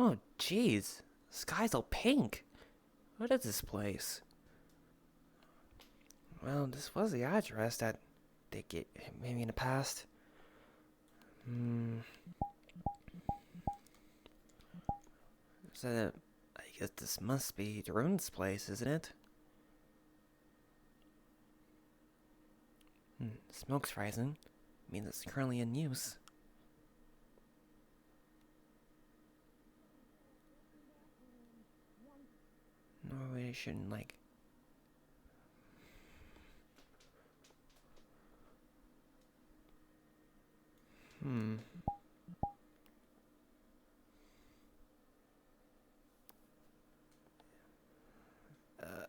Oh, jeez. The sky's all pink. What is this place? Well, this was the address that they gave me in the past. So, I guess this must be the ruins place, isn't it? Smoke's rising. Means it's currently in use. No, we shouldn't, like...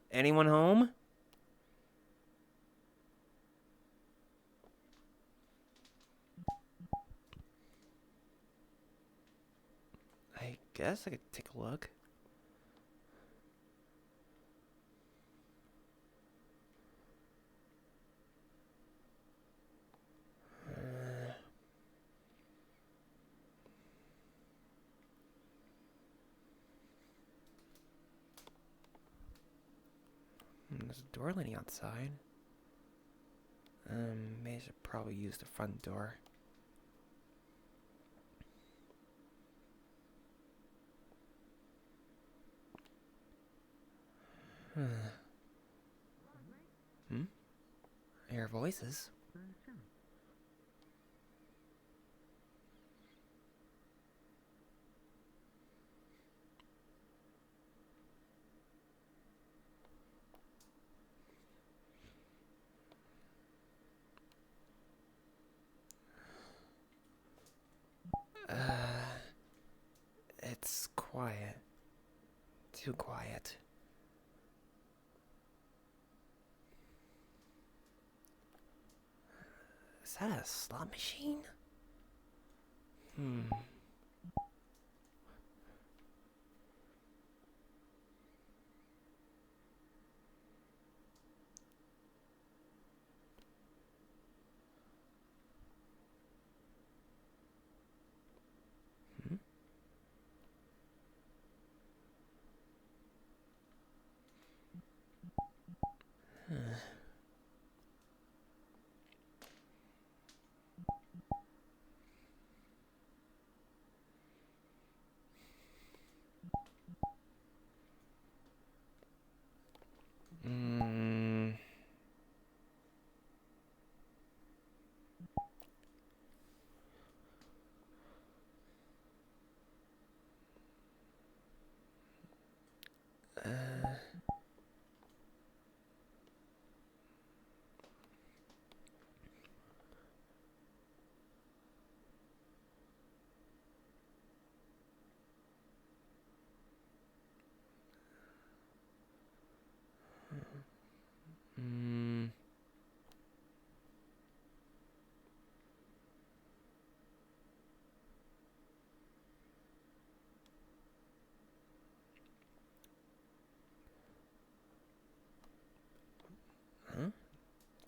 Anyone home? I guess I could take a look. There's a door leading outside. Maybe I should probably use the front door. I hear voices. It's quiet. Too quiet. Is that a slot machine?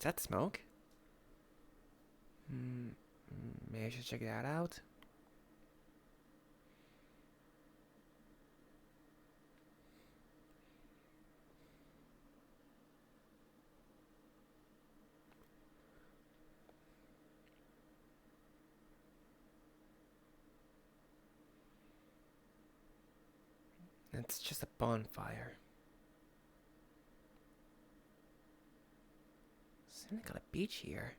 Is that smoke? Maybe I should check that out. It's just a bonfire. Seems like a beach here.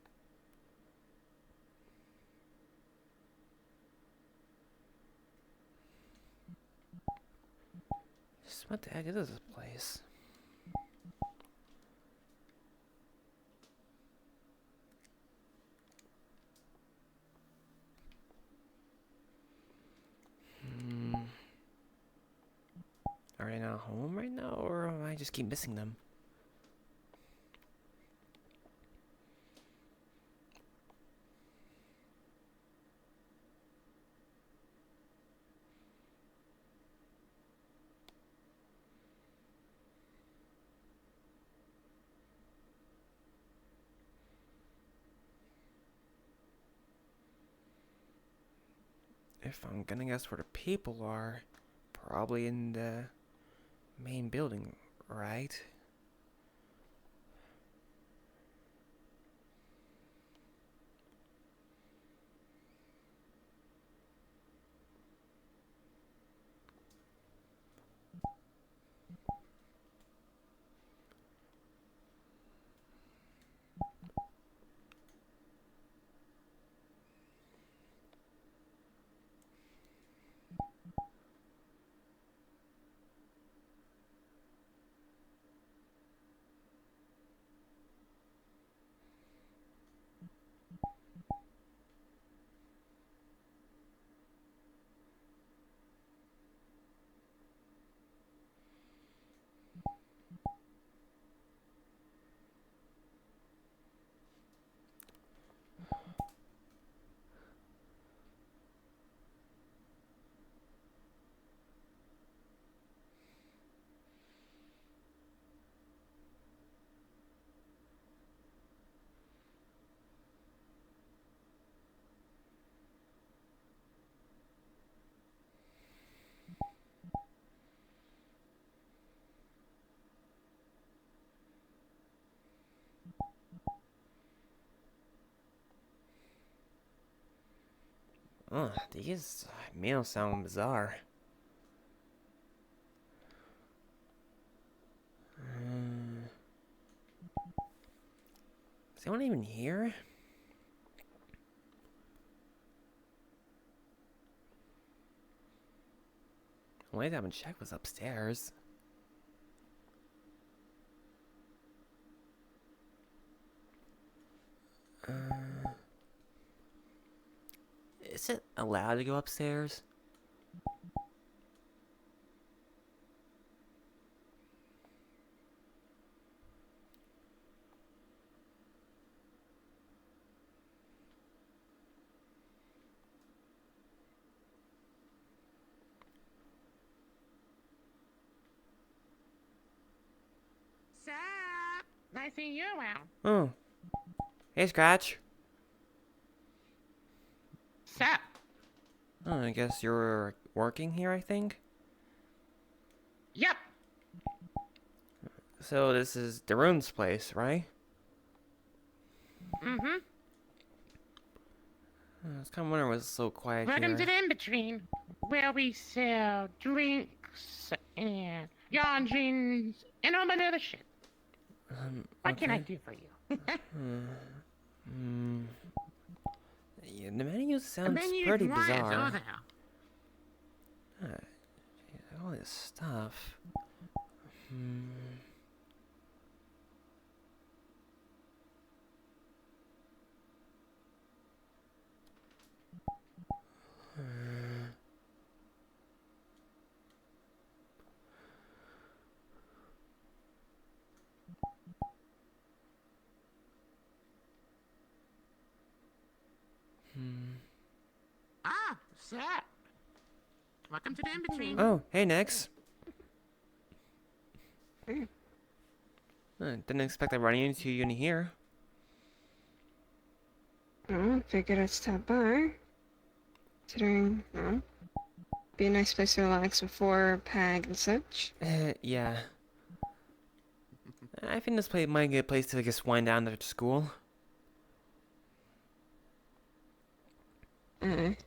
Just what the heck is this place? Are they not home right now, or am I just keep missing them? If I'm gonna guess where the people are, probably in the main building, right? These meals sound bizarre. Is anyone even here? The only time I haven't checked was upstairs. Is it allowed to go upstairs? Sup? Nice seeing you around. Oh. Hey, Scratch. Sup? Oh, I guess you're working here, I think? Yep. So this is Darun's place, right? Mm-hmm. I was kind of wondering what's so quiet Welcome to here. the in-between, where we sell drinks and yarn jeans and all that other shit. What can I do for you? Yeah, the menu sounds Menu pretty wise, bizarre. oh there. All this stuff. Ah, sup? Welcome to the in-between. Oh, hey, Nix. Didn't expect I'd run into you in here. Oh, figured I'd stop by. Considering, be a nice place to relax before PAG and such. Yeah. I think this place might be a place to just wind down after school. And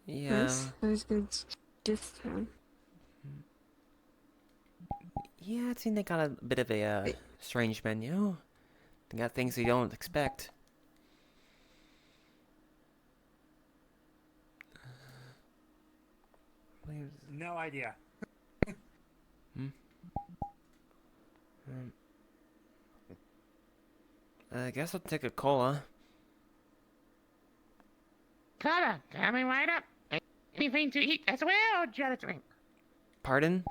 Yeah. nice. That was good. Just, Yeah, it seems they got a bit of a strange menu. They got things you don't expect. No idea. I guess I'll take a cola. Cola, coming right up. Anything to eat as well, or just a drink? Pardon?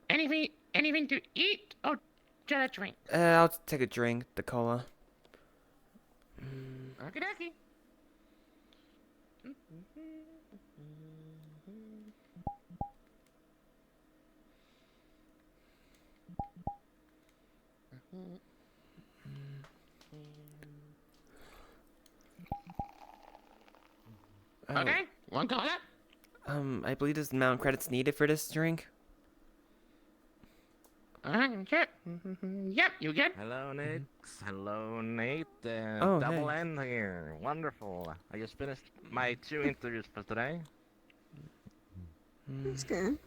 Anything to eat, or just a drink? I'll take a drink, the cola. Okie dokie. Oh, Okay, One call up? I believe there's the amount of credits needed for this drink. Sure. Yep, you good? Hello, Nate. Hello, Nate. Oh, Double hey. N here. Wonderful. I just finished my 2 interviews for today. That's good.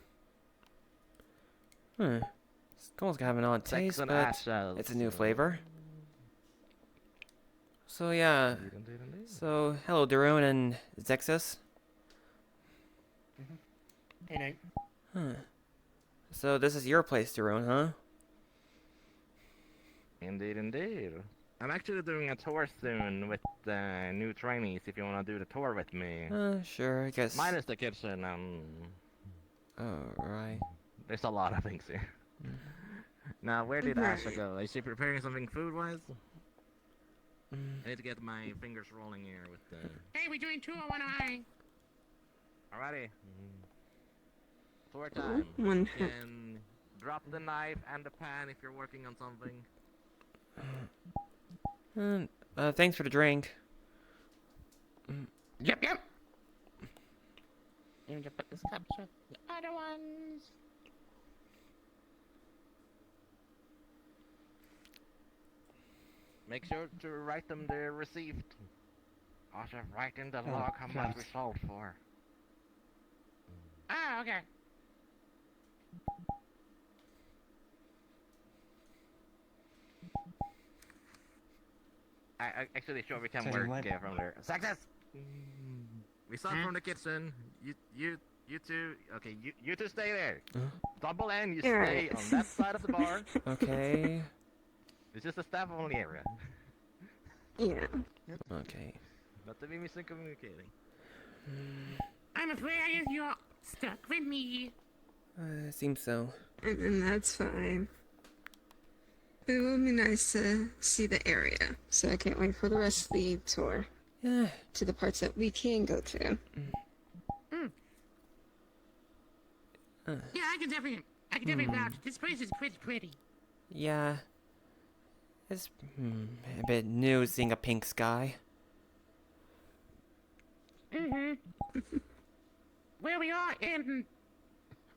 Skull's got an odd taste, and but ashes. it's a new flavor. So yeah. Indeed. So hello, Darun and Zexus. Hey, Nate. So this is your place, Darun, huh? Indeed. I'm actually doing a tour soon with new trainees if you want to do the tour with me. Sure, I guess. Minus the kitchen, Alright. there's a lot of things here. Now, where did Asha go? Is she preparing something food-wise? I need to get my fingers rolling here with the... Hey, we doing 201I. Alrighty. Tour time. One. You can drop the knife and the pan if you're working on something. Thanks for the drink. Yep. You need to put this capture. The other ones. Make sure to write them the receipt. Also write in the log how much we sold for. Ah, okay. I actually sure we can Sorry, work what? from there. Success! We start from the kitchen. You two, okay, you two stay there. Double N, you stay Alright. on that side of the bar. Okay. It's just a staff only area. Yeah. Okay. Not to be miscommunicating. I'm afraid you're stuck with me. Seems so. And that's fine. But it will be nice to see the area, so I can't wait for the rest of the tour Yeah. to the parts that we can go to. Yeah, I can definitely vouch. This place is pretty. Yeah. It's a bit new seeing a pink sky. Where we are in,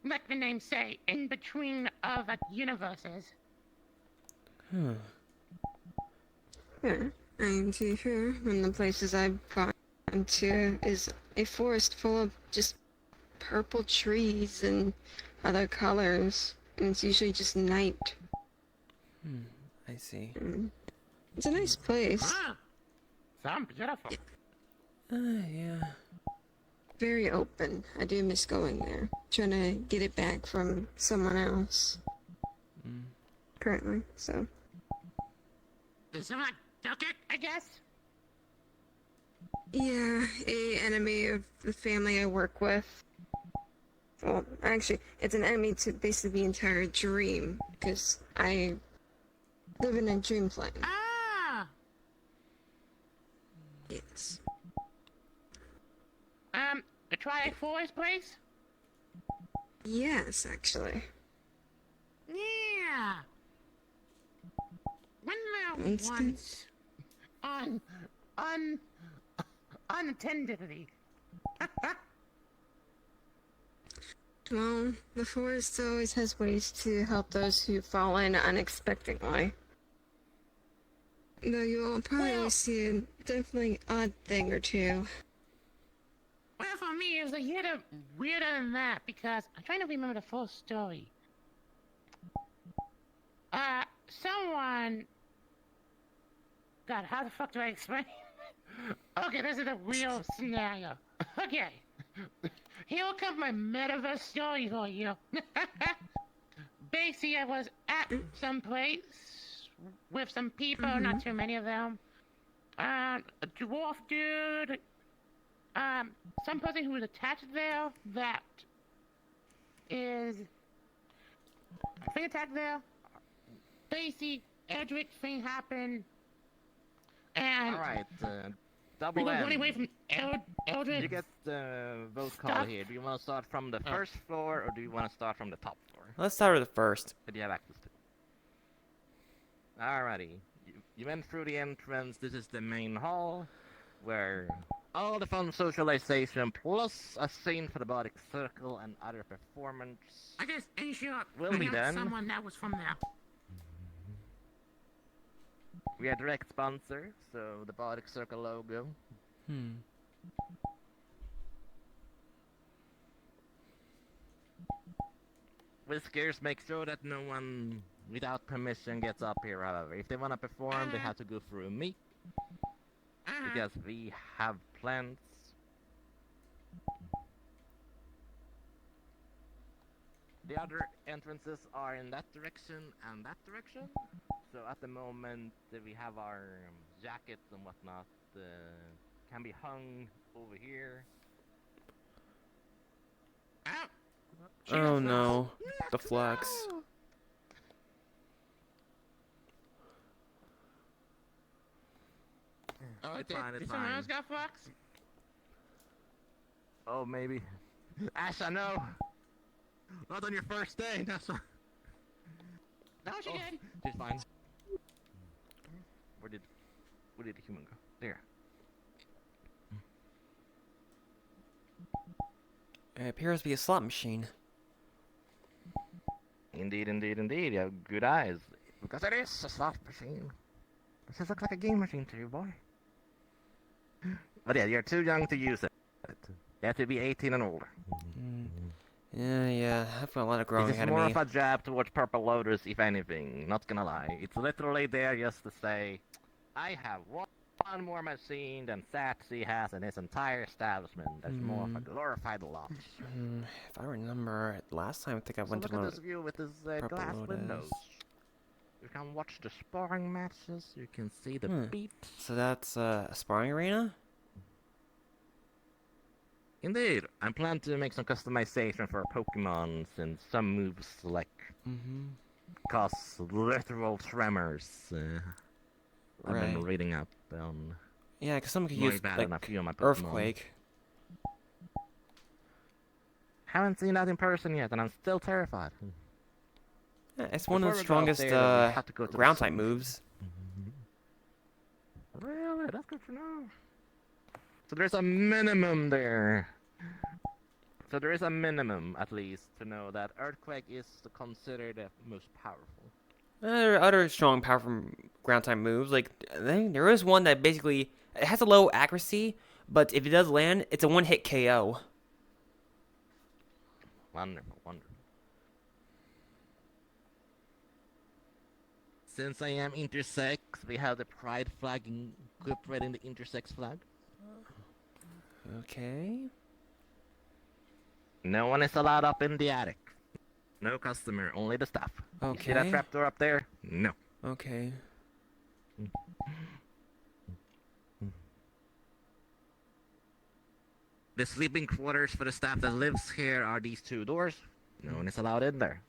like the name say, in between of universes. Yeah, I'm too sure. One of the places I've gone to is a forest full of just purple trees and other colors, and it's usually just night. I see. It's a nice place. Ah, sounds beautiful. Yeah. Very open. I do miss going there. Trying to get it back from someone else. Currently, so. Someone took it, I guess. Yeah, a enemy of the family I work with. Well, actually, it's an enemy to basically the entire dream, because I live in a dream plane. Ah, Yes. the Triforce place. Yes, actually. Yeah. When there Winston? once, unattendedly. Well, the forest always has ways to help those who fall in unexpectedly. Though you'll probably Well- see a definitely odd thing or two. Well, for me, it was a little weirder than that because I'm trying to remember the full story. Someone. God, how the fuck do I explain? Okay, this is a real scenario. Okay. Here comes my metaverse story for you. Basically, I was at some place with some people, not too many of them. A dwarf dude. Some person who was attached there that is. I think attached there. Basically, Edric thing happened. And. Alright, We Double were running away N. from Eldred. You get the vote call Stop. here. Do you want to start from the first floor or do you want to start from the top floor? Let's start with the first. That you have access to. Alrighty. You went through the entrance. This is the main hall where all the fun socialization plus a scene for the Bodic Circle and other performance. I guess, in short, Will be I done. got someone that was from there. We are direct sponsor, so the Bodic Circle logo. Hmm. Whiskers, make sure that no one without permission gets up here, however. If they want to perform, they have to go through me, because we have plans. The other entrances are in that direction and that direction. So at the moment, we have our jackets and whatnot can be hung over here. Oh no, the flux. Oh, It's did, fine, it's did someone fine. else got flux? Oh, maybe. Asha, no! Not on your first day, that's why. No, she did. She's fine. Where did the human go? There. It appears to be a slot machine. Indeed, indeed, indeed. You have good eyes. Because it is a slot machine. This just looks like a game machine to you, boy. But yeah, you're too young to use it. You have to be 18 and older. Yeah, I've got a lot of growing This is ahead of more me. of a jab towards Purple Lotus, if anything. Not gonna lie. It's literally there just to say, I have one more machine than Satsy has in his entire establishment. That's more of a glorified launch. If I remember, last time I think I So went look to at one. this view with this Purple glass Lotus. windows. You can watch the sparring matches. You can see the beats. So that's a sparring arena? Indeed, I plan to make some customization for Pokemon since some moves like cause literal tremors. I've been Right. reading up on Yeah, because someone could more use, bad than a like, few of my Pokemon. Earthquake. Haven't seen that in person yet, and I'm still terrified. Yeah, it's one of the Before we go up strongest there, we have to go to the ground type sun. moves. Really? That's good to know. So there's a minimum there. So there is a minimum, at least, to know that Earthquake is considered the most powerful. There are other strong, powerful ground type moves. Like, there is one that basically it has a low accuracy, but if it does land, it's a one-hit KO. Wonderful, wonderful. Since I am intersex, we have the pride flag incorporating the intersex flag. Okay. No one is allowed up in the attic. No customer, only the staff. You see that Okay. trapdoor up there? No. Okay. The sleeping quarters for the staff that lives here are these two doors. No one is allowed in there.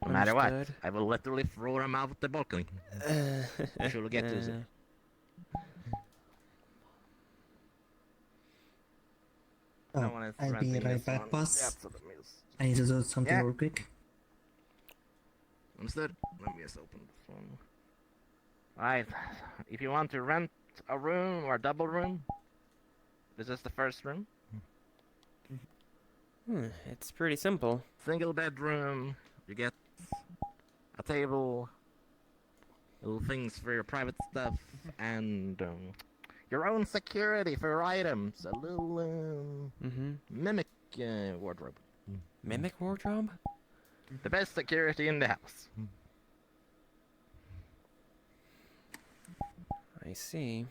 No matter what, Understood. I will literally throw them out the balcony. I'm sure we'll get to it. No one is I'll be renting right this back, one. boss. Absolutely. I need to do something Yeah. real quick. Understood? Let me just open this one. Alright, if you want to rent a room or a double room, this is the first room. It's pretty simple. Single bedroom, you get a table, little things for your private stuff, and your own security for your items. A little mimic wardrobe. Mimic wardrobe? The best security in the house. I see.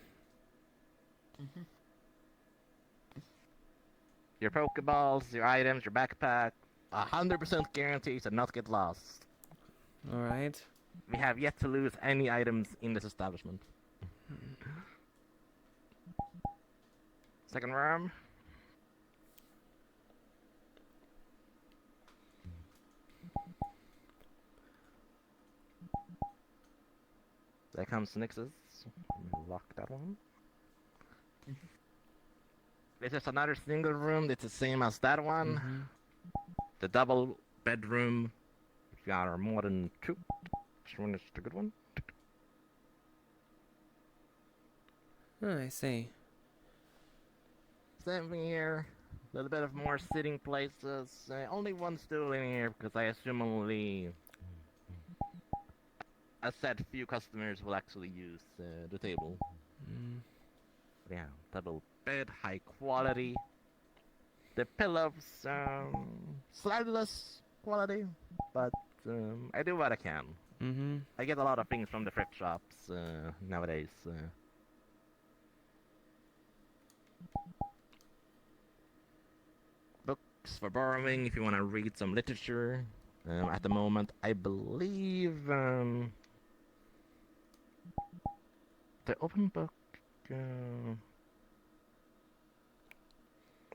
Your Pokeballs, your items, your backpack, 100% guaranteed to not get lost. Alright. We have yet to lose any items in this establishment. Second room. There comes Nix's. Lock that one. This is another single room. It's the same as that one. The double bedroom. If you are more than two, this one is the good one. Oh, I see. Same here. A little bit of more sitting places. Only one stool in here because I assume only a set few customers will actually use the table. Mm. Yeah, double bed, high quality. The pillows, slightly less quality, but I do what I can. Mm-hmm. I get a lot of things from the thrift shops nowadays. Books for borrowing if you want to read some literature. At the moment, I believe the open book.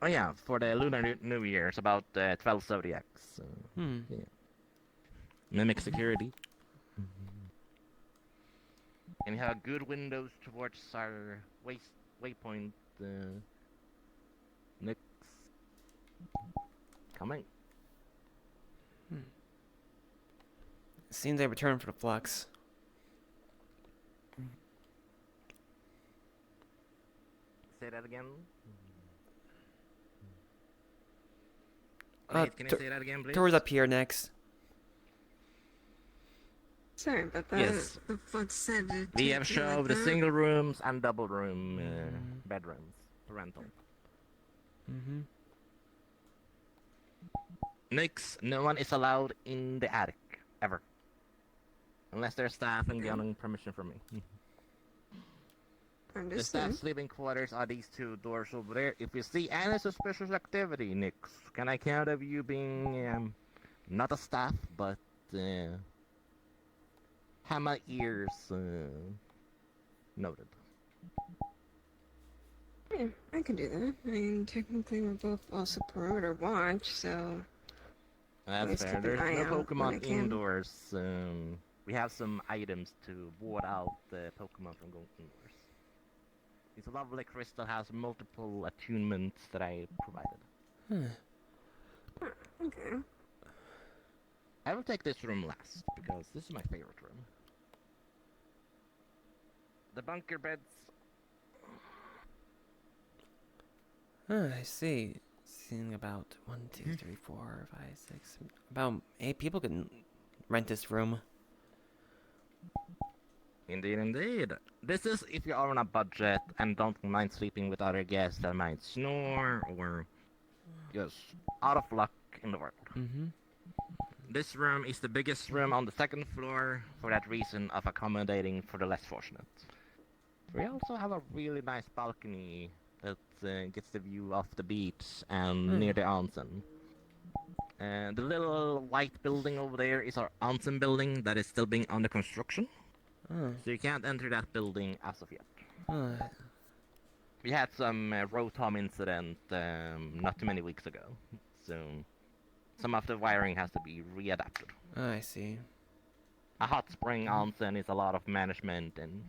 Oh yeah, for the Lunar New Year, it's about 12 zodiacs. Hmm. Yeah. Mimic security. And you have good windows towards our waypoint. Next. Coming. Seems they returned for the flux. Say that again. Uh, Nate, can you say that again, please? Tours up here next. Sorry about that. Yes. The flux said it. We have showed the that. single rooms and double room bedrooms for rental. Mm-hmm. Next, no one is allowed in the attic ever, unless they're staff and getting permission from me. The staff Understood. sleeping quarters are these two doors over there. If you see any suspicious activity, Nix, can I count of you being not a staff, but have my ears noted? Yeah, I can do that. I mean, technically we're both also perimeter watch, so That's Always fair. keep an There's eye no out when I Pokemon can. indoors. We have some items to ward out the Pokemon from going indoors. This lovely crystal has multiple attunements that I provided. okay. I will take this room last, because this is my favorite room. The bunker beds. I see. Seeing about 1, 2, 3, 4, 5, 6. About 8 people can rent this room. Indeed, indeed. This is if you are on a budget and don't mind sleeping with other guests that might snore or just out of luck in the world. Mm-hmm. This room is the biggest room on the second floor for that reason of accommodating for the less fortunate. We also have a really nice balcony that gets the view of the beach and near the onsen. The little white building over there is our onsen building that is still being under construction. So you can't enter that building as of yet. We had some Rotom incident not too many weeks ago, so some of the wiring has to be readapted. I see. A hot spring onsen is a lot of management, and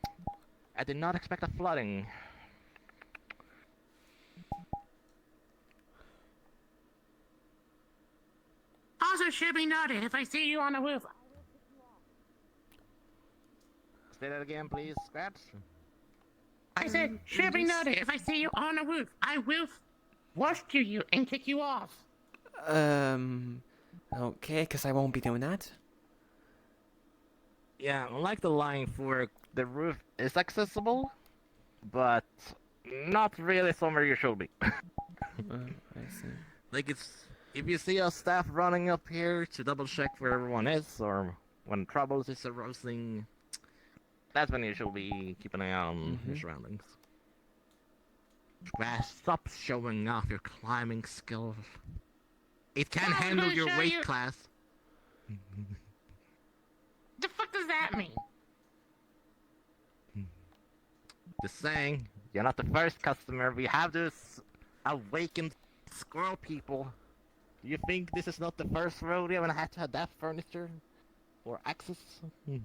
I did not expect a flooding. Also, should be noted if I see you on the roof. Say that again, please, Scratch. I said, should be noted if I see you on the roof. I will rescue you and kick you off. Okay, because I won't be doing that. Yeah, unlike the line for the roof is accessible, but not really somewhere you should be. I see. Like if you see a staff running up here to double check where everyone is, or when troubles is arising, that's when you should be keeping an eye on your surroundings. Grass, stop showing off your climbing skills. It can I was handle gonna your show weight you- class. The fuck does that mean? Just saying, you're not the first customer. We have this awakened squirrel people. Do you think this is not the first rodeo when I had to adapt furniture or access? You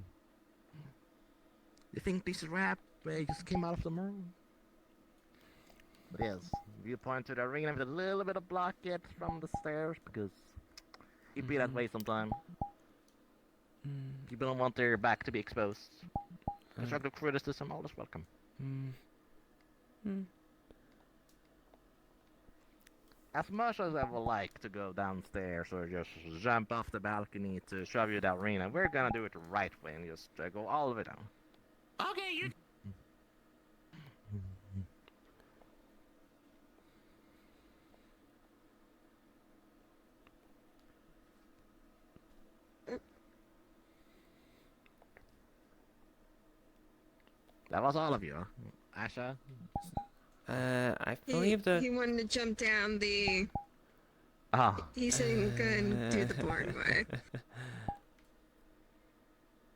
think this rap just came out of the moon? But yes, viewpoint to the arena with a little bit of blockage from the stairs because it'd be that way sometime. People don't want their back to be exposed. Constructive criticism, always welcome. as much as I would like to go downstairs or just jump off the balcony to show you the arena, we're gonna do it the right way and just go all the way down. Okay, you. That was all of you, Asha. I He, believe the. he wanted to jump down the. Oh, He said go and do the board way.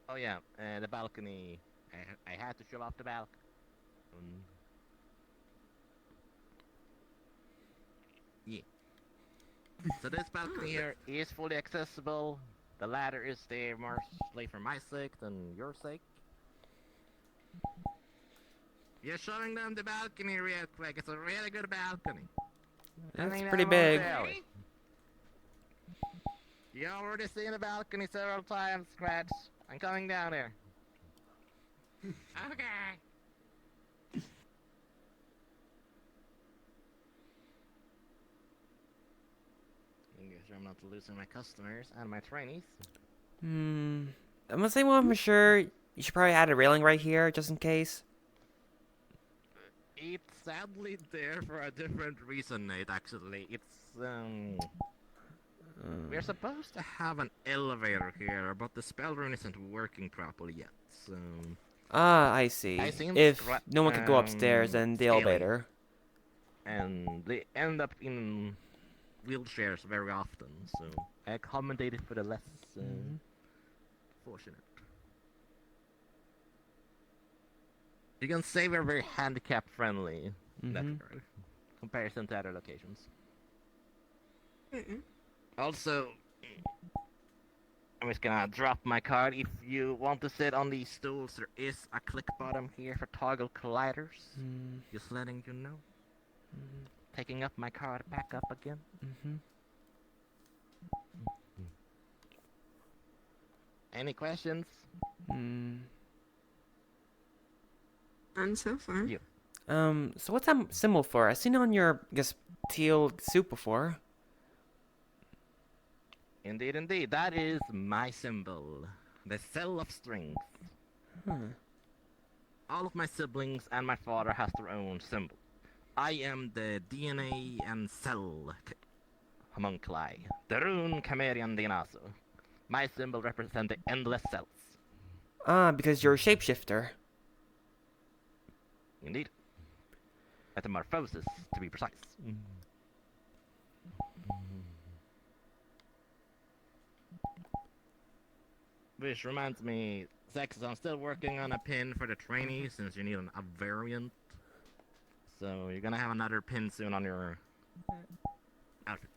oh yeah, the balcony. I had to show off the balcony. Yeah. So this balcony here is fully accessible. The ladder is there mostly for my sake than your sake. You're showing them the balcony real quick. It's a really good balcony. That's Coming pretty down big. momentarily. You already seen the balcony several times, Scratch. I'm coming down here. Okay. Making sure I'm not losing my customers and my trainees. I'm gonna say one for sure. You should probably add a railing right here, just in case. It's sadly there for a different reason, Nate, actually. We're supposed to have an elevator here, but the spell rune isn't working properly yet, so... Ah, I see. I seen If no one could go upstairs, then the scaling. elevator. And they end up in wheelchairs very often, so I accommodated for the less fortunate. You can say we're very handicap friendly in that regard, comparison to other locations. Also, I'm just gonna drop my card. If you want to sit on these stools, there is a click button here for toggle colliders. Just letting you know. Taking up my card back up again. Any questions? None so far. You. So what's that symbol for? I've seen it on your, I guess, teal suit before. Indeed, indeed. That is my symbol. The cell of strength. All of my siblings and my father has their own symbol. I am the DNA and cell homunculi. The rune Chameleon Dinaso. My symbol represents the endless cells. Ah, because you're a shapeshifter. Indeed. Metamorphosis, to be precise. Which reminds me, Zex, I'm still working on a pin for the trainee since you need a variant. So you're gonna have another pin soon on your outfit.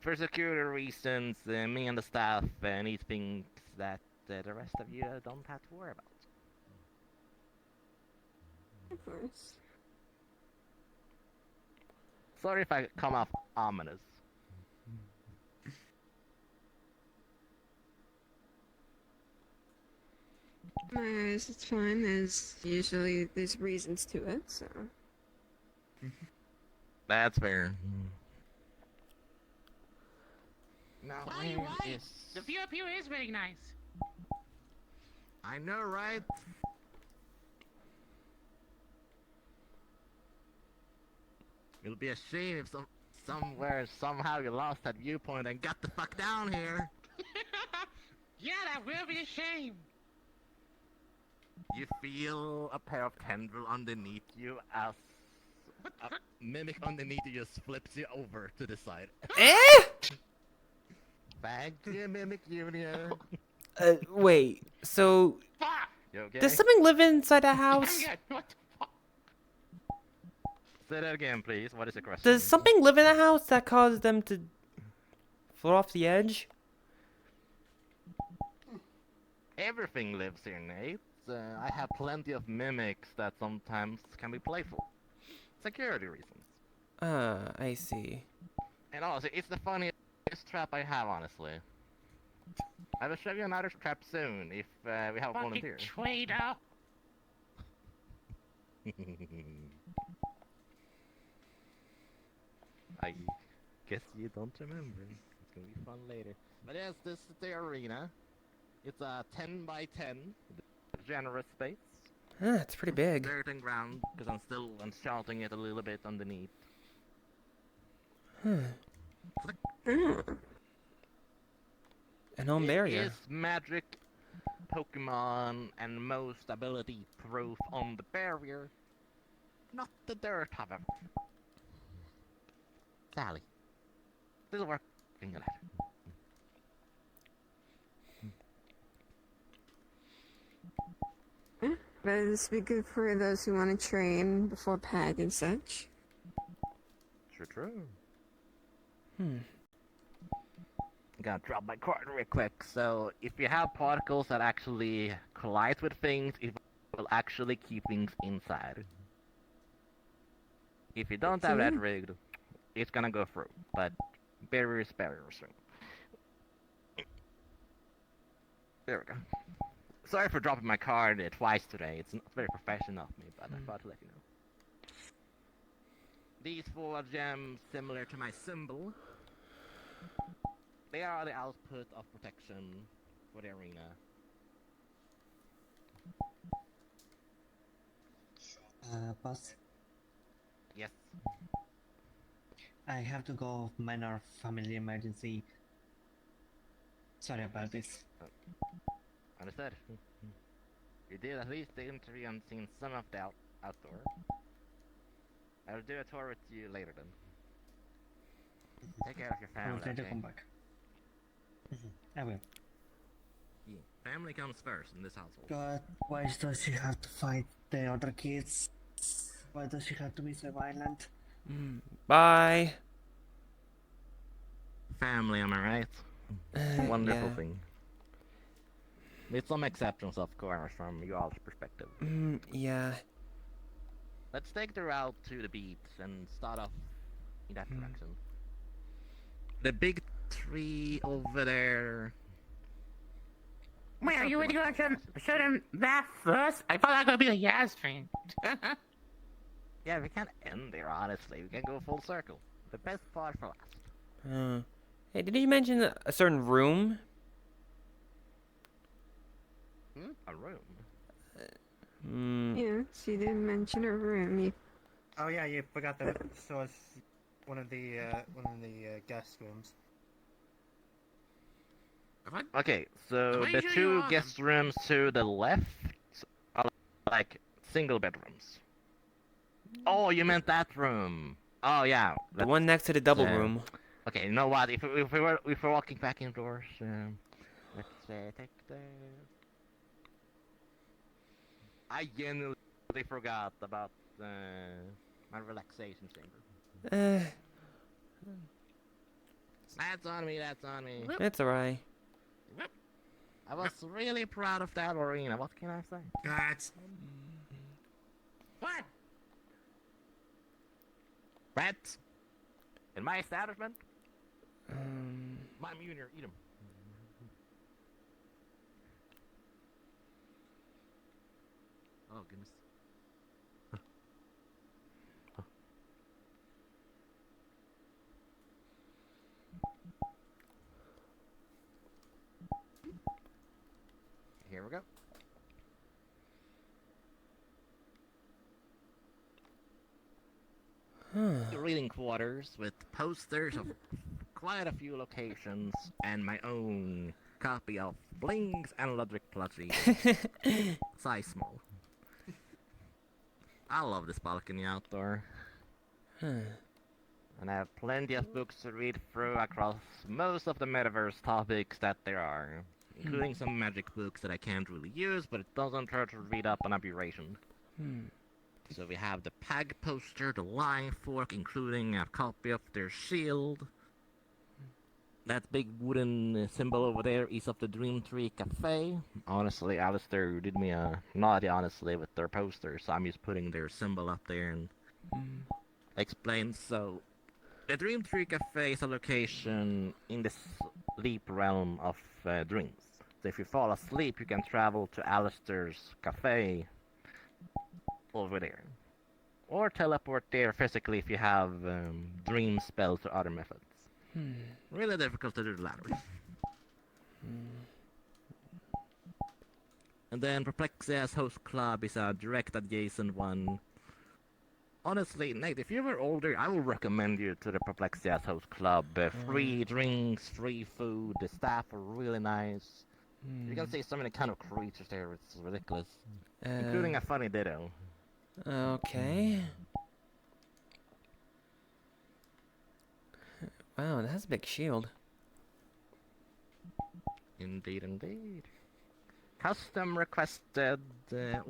For security reasons, me and the staff need things that the rest of you don't have to worry about. Of course. Sorry if I come off ominous. My eyes, it's fine. There's reasons to it, so. That's fair. Now, Well, you're right. The view up here is very nice. I know, right? It'll be a shame if somewhere, somehow you lost that viewpoint and got the fuck down here. Yeah, that will be a shame. You feel a pair of tendril underneath you as a mimic underneath you just flips you over to the side. Eh? Thank you, Mimic Junior. Wait. So, Fuck! You okay? does something live inside the I'm house? good. What the fuck? Say that again, please. What is the question? Does something live in the house that caused them to float off the edge? Everything lives here, Nate. I have plenty of mimics that sometimes can be playful. Security reasons. I see. And also, it's the funniest trap I have, honestly. I will show you another trap soon if we have a Fucking volunteer. traitor. I guess you don't remember. It's gonna be fun later. But yes, this is the arena. It's a 10 by 10, generous space. It's pretty big. Dirt and ground, because I'm still enchanting it a little bit underneath. Mm. An home It barrier. is magic, Pokemon, and most ability proof on the barrier. Not the dirt, however. Sally. Still working on it. But this would be good for those who want to train before PAG and such. True. Hmm. I'm gonna drop my card real quick. So, if you have particles that actually collide with things, it will actually keep things inside. If you don't have that rigged, it's gonna go through. But barriers. So. There we go. Sorry for dropping my card twice today. It's not very professional of me, but I thought to let you know. These 4 gems, similar to my symbol, they are the output of protection for the arena. Boss, Yes. I have to go. Minor family emergency. Sorry about this. Understood. You did at least the interview and seen some of the outdoor. I'll do a tour with you later then. Take care of your I will family, try to okay? come back. I will. Yeah. Family comes first in this household. God, why does she have to fight the other kids? Why does she have to be so violent? Bye. Family, am I right? Wonderful Yeah. thing. With some exceptions, of course, from you all's perspective. Yeah. Let's take the route to the beach and start off in that direction. The big tree over there. Wait, are you really going to show them that first? I thought that was going to be the Yaz stream. Yeah, we can't end there, honestly. We can go full circle. The best part for last. Hey, did you mention a certain room? A room. Yes, you did mention a room. You Oh yeah, you forgot that it was one of the guest rooms. Okay, so Why the sure you 2 are? guest rooms to the left are like single bedrooms. Oh, you meant that room. Oh yeah. The one next to the double uh, room. Okay, you know what? If we're walking back indoors, let's take the. I genuinely forgot about my relaxation chamber. That's on me. That's on me. It's alright. I was really proud of that arena. What can I say? That's What? Rats? In my establishment? My Munir, eat 'em. Oh, goodness. Here we go. The reading quarters with posters of quite a few locations and my own copy of Bling's and Ludwig Plushie, size small. I love this balcony outdoor. And I have plenty of books to read through across most of the metaverse topics that there are, including some magic books that I can't really use, but it doesn't hurt to read up on aberration. So we have the PAG poster, the Lion Fork, including a copy of their shield. That big wooden symbol over there is of the Dream Tree Cafe. Honestly, Alistair did me a naughty, honestly, with their poster, so I'm just putting their symbol up there and explain. So, the Dream Tree Cafe is a location in the sleep realm of dreams. So if you fall asleep, you can travel to Alistair's cafe over there. Or teleport there physically if you have dream spells or other methods. Really difficult to do the latter. And then Perplexia's Host Club is a direct adjacent one. Honestly, Nate, if you were older, I would recommend you to the Perplexia's Host Club. Free drinks, free food, the staff are really nice. You can see so many kind of creatures there, it's ridiculous. Including a funny ditto. Okay. Wow, that has a big shield. Indeed, indeed. Custom requested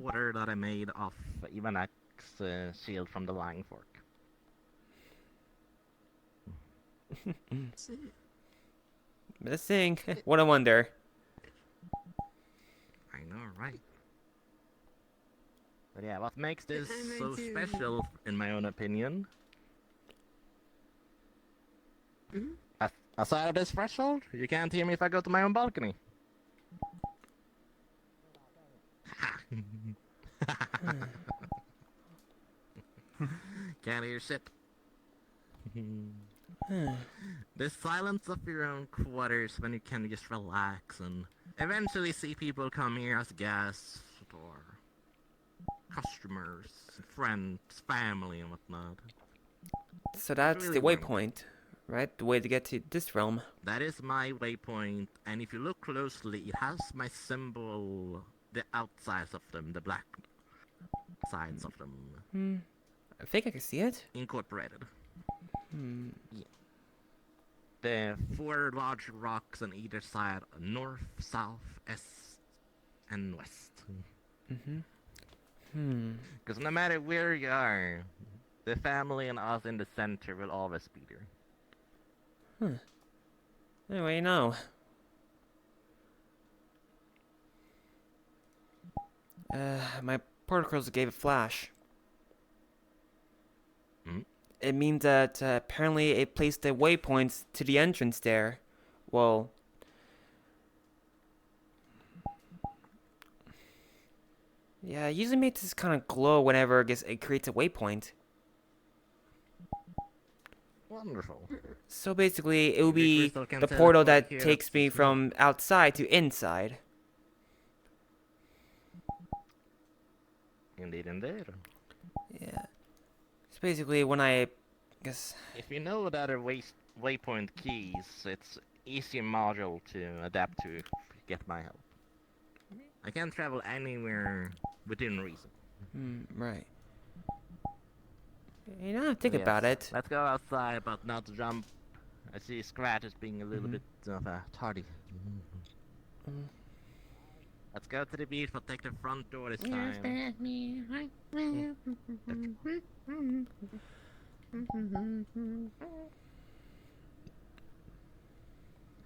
order that I made of Ivanak's shield from the Lying Fork. Missing. What a wonder. I know, right? But yeah, what makes this I so do. special, in my own opinion, Mhm. aside of this threshold, you can't hear me if I go to my own balcony. Can't hear shit. The silence of your own quarters when you can just relax and eventually see people come here as guests or customers, friends, family, and whatnot. So that's really the wonderful. waypoint, right? The way to get to this realm. That is my waypoint, and if you look closely, it has my symbol, the outsides of them, the black sides of them, I think I can see it. incorporated. Yeah. The 4 large rocks on either side, north, south, east, and west. Because no matter where you are, the family and us in the center will always be there. Anyway, you know. My protocols gave a flash. It means that apparently it placed the waypoints to the entrance there. Well, yeah, it usually makes this kind of glow whenever it creates a waypoint. Wonderful. So basically, it will Maybe be Crystal can the tell portal us what that here takes that's me just from outside to inside. Indeed, indeed. Yeah. So basically, when I guess. If you know the other waypoint keys, it's easy module to adapt to if you get my help. I can travel anywhere within reason. Right. You know, think Yes, about it. Let's go outside, but not jump. I see Scratch as being a little bit of a tardy. Let's go to the beach, but take the front door this time. That's me.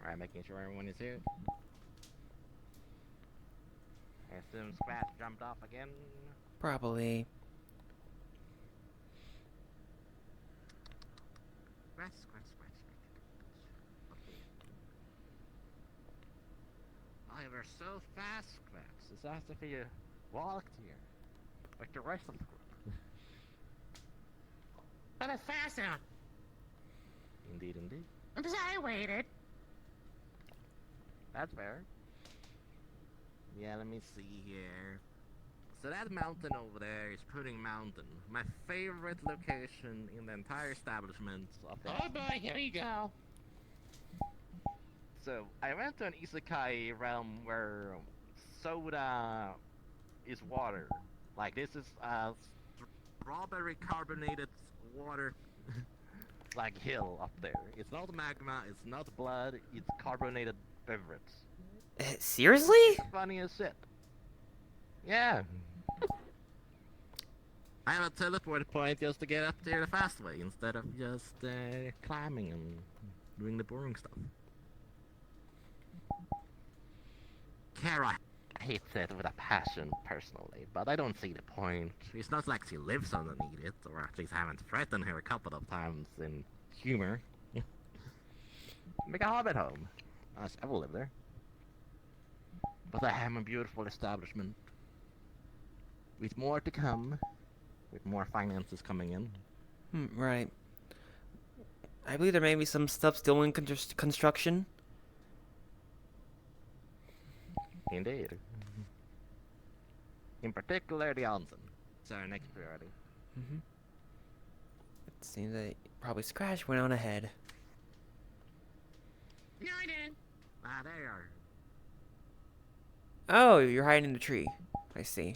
Alright, making sure everyone is here. I assume Scratch jumped off again. Probably. Scratch, scratch, scratch. Oh, you were so fast, Scratch. It's as if you walked here. Like the rest of the group. But it's faster. Indeed, indeed. Because I waited. That's fair. Yeah, let me see here. So that mountain over there is Pudding Mountain. My favorite location in the entire establishment of the Oh boy, here you go. So, I went to an isekai realm where soda is water. Like, this is strawberry carbonated water, like, hill up there. It's not magma, it's not blood, it's carbonated beverage. Seriously? Funny as shit. Yeah. I have a teleport point just to get up there the fast way, instead of just climbing and doing the boring stuff. Kara hates it with a passion, personally, but I don't see the point. It's not like she lives underneath it, or at least I haven't threatened her a couple of times in humor. Make a hobbit home. I will live there. But I have a beautiful establishment. With more to come. with more finances coming in. Right. I believe there may be some stuff still in construction. Indeed. In particular, the onsen. It's our next priority. It seems that probably Scratch went on ahead. No, I didn't. Ah, there you are. Oh, you're hiding in the tree. I see.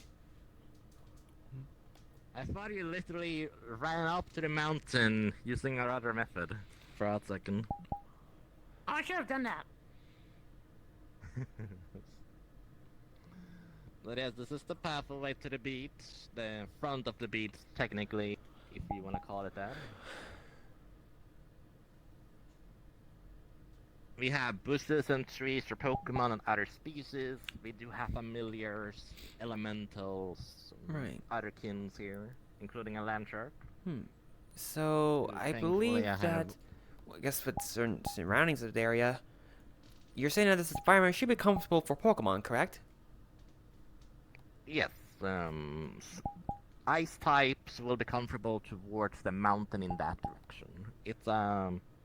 I thought you literally ran up to the mountain using our other method for a second. Oh, I should have done that. But yes, this is the pathway to the beach, the front of the beach, technically, if you want to call it that. We have bushes and trees for Pokemon and other species. We do have familiars, elementals, Right. other kins here, including a land shark. So, Who I thankfully believe I have- that, well, I guess with certain surroundings of the area, you're saying that this environment should be comfortable for Pokemon, correct? Yes, ice types will be comfortable towards the mountain in that direction. It's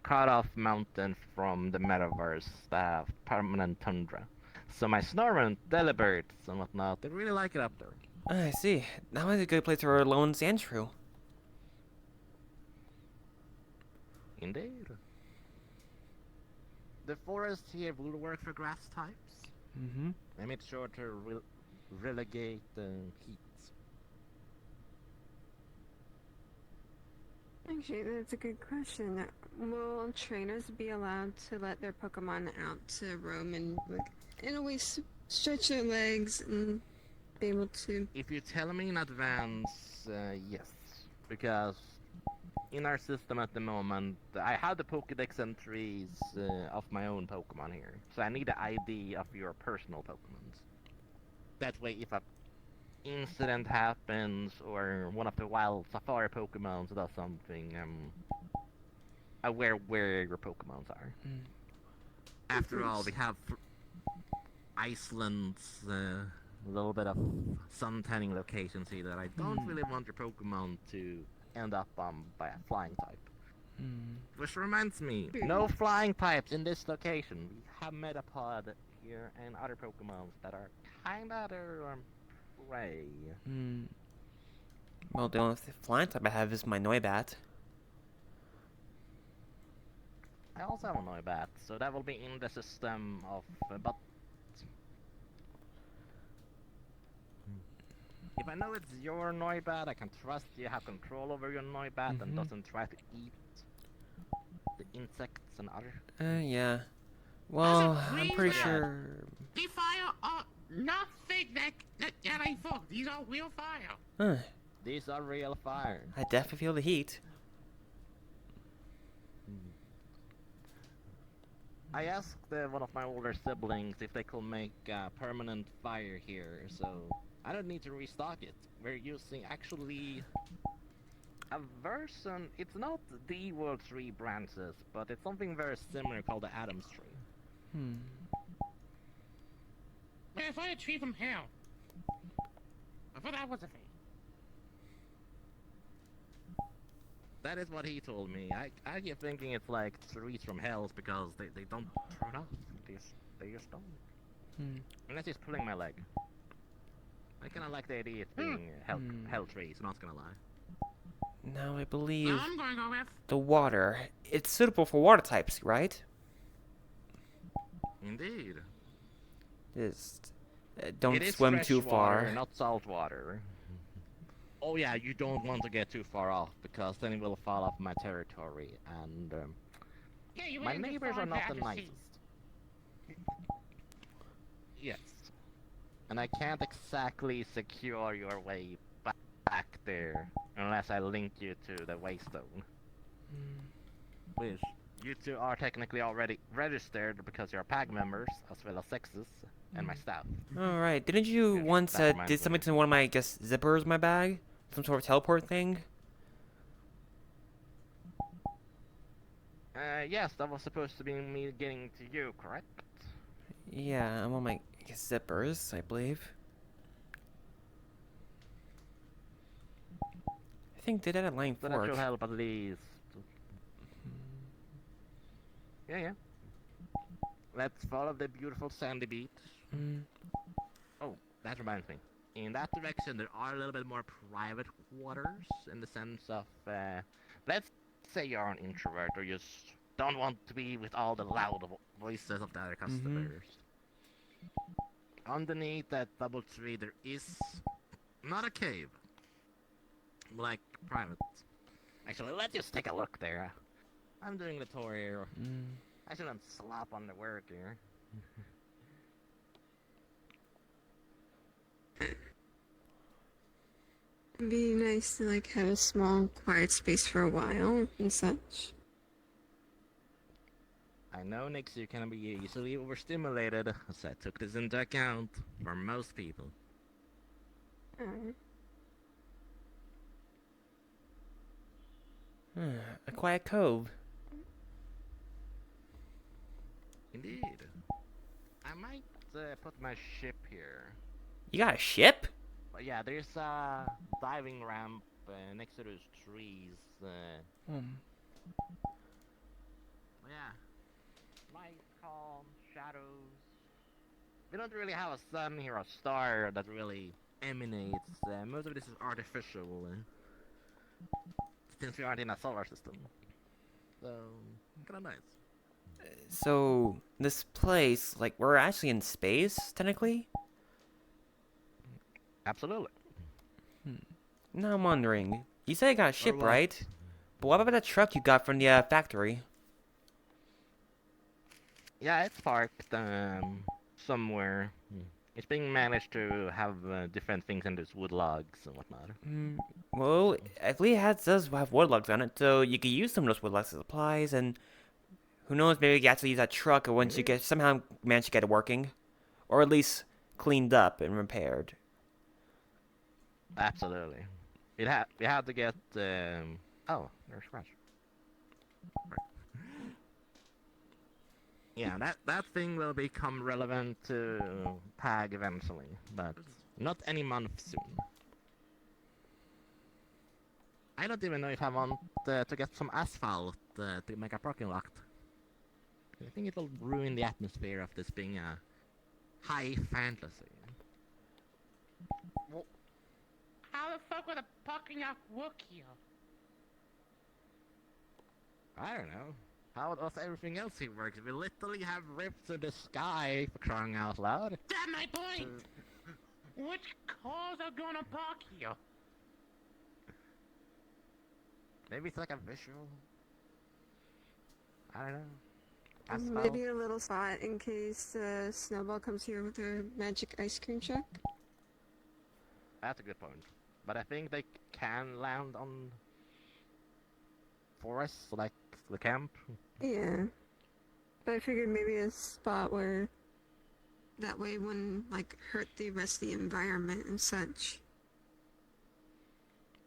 cut off mountain from the metaverse that have permanent tundra. So my Snorunt, Delibirds, and whatnot, they really like it up there. I see. That was a good place for a lone Sandshrew. Indeed. The forest here will work for grass types. I made sure to relegate the heat. Actually, that's a good question. Will trainers be allowed to let their Pokemon out to roam and, like, in a way, stretch their legs and be able to? If you tell me in advance, yes. Because in our system at the moment, I have the Pokedex entries of my own Pokemon here. So I need the ID of your personal Pokemon. That way, if a incident happens or one of the wild safari Pokemon does something, I'm aware where your Pokemons are. After all, we have Iceland's little bit of sun tanning locations here that I don't really want your Pokemon to end up by a flying type. Which reminds me, no flying types in this location. We have Metapod here and other Pokemons that are kinda other gray. Well, the only flying type I have is my Noibat. I also have a Noibat, so that will be in the system of, but if I know it's your Noibat, I can trust you have control over your Noibat and doesn't try to eat the insects and other. Yeah. Well, I'm please, pretty man. sure. The fire are not fake that I thought. These are real fire. Huh. These are real fire. I definitely feel the heat. I asked one of my older siblings if they could make permanent fire here, so I don't need to restock it. We're using actually a version. It's not the World Tree branches, but it's something very similar called the Adams Tree. Wait, I saw a tree from hell. I thought that was a thing. That is what he told me. I keep thinking it's like trees from hells because they don't turn off. They just don't. Unless he's pulling my leg. I kinda like the idea of being hell trees, not gonna lie. Now I believe Well, I'm going to go with. the water. It's suitable for water types, right? Indeed. Just don't It is swim too fresh far. water, not salt water. Oh yeah, you don't want to get too far off because then it will fall off my territory, and Yeah, you my went into neighbors are farm not the fantasies. nicest. Yes. And I can't exactly secure your way back there unless I link you to the Waystone. Which you two are technically already registered because you're PAG members as well as sexes and my staff. All right. Didn't you Yes, once that reminds did me. something to one of my, I guess, zippers in my bag? Some sort of teleport thing? Yes, that was supposed to be me getting to you, correct? Yeah, I'm on my, I guess, zippers, I believe. think they did at Line So that Fork. should help at least. Yeah, yeah. Let's follow the beautiful sandy beach. Mm. Oh, that reminds me. In that direction, there are a little bit more private quarters in the sense of, let's say you're an introvert or you just don't want to be with all the loud voices of the other customers. Underneath that double tree, there is not a cave, like private. Actually, let's just take a look there. I'm doing the tour here. I shouldn't slap on the work here. It'd be nice to like have a small, quiet space for a while and such. I know, Nix, you can be easily overstimulated, so I took this into account for most people. A quiet cove. Indeed. I might put my ship here. You got a ship? But yeah, there's a diving ramp next to those trees. Yeah. Nice, calm, shadows. We don't really have a sun here, a star that really emanates. Most of this is artificial. Since we aren't in a solar system. So, kinda nice. So, this place, like, we're actually in space, technically? Absolutely. Now I'm wondering. You said you got a ship, what? right? But what about that truck you got from the factory? Yeah, it's parked somewhere. It's being managed to have different things in those wood logs and whatnot. Well, I believe it does have wood logs on it, so you could use some of those wood logs as supplies, and who knows, maybe you can actually use that truck once you get somehow manage to get it working, or at least cleaned up and repaired. Absolutely. We had to get oh, there's scratch. Yeah, that thing will become relevant to PAG eventually, but not any month soon. I don't even know if I want to get some asphalt to make a parking lot. I think it will ruin the atmosphere of this being a high fantasy. How the fuck would a parking lot work here? I don't know. How does everything else here work? We literally have rips in the sky for crying out loud. That's my point! Which cars are gonna park here? Maybe it's like a visual. I don't know. Asphalt. Maybe a little spot in case Snowball comes here with her magic ice cream truck. That's a good point. But I think they can land on forests, like the camp. Yeah. But I figured maybe a spot where that way wouldn't like hurt the rest of the environment and such.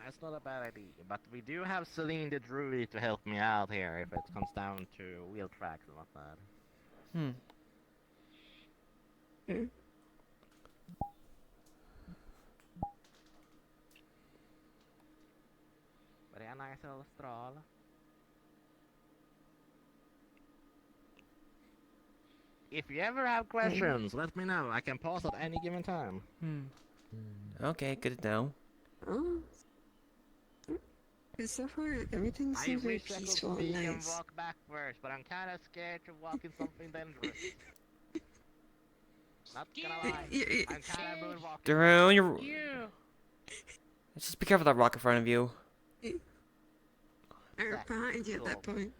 That's not a bad idea. But we do have Celine the Druid to help me out here if it comes down to wheel tracks and whatnot. But yeah, nice little stroll. If you ever have questions, let me know. I can pause at any given time. Okay, good to know. Oh. Because so far everything I seems very wish I could peaceful and speak and nice. walk backwards, but I'm kinda scared to walk in something dangerous. Not gonna lie. I'm kinda moonwalking. Darren, you're... You! Just be careful of that rock in front of you. Or behind you at that point.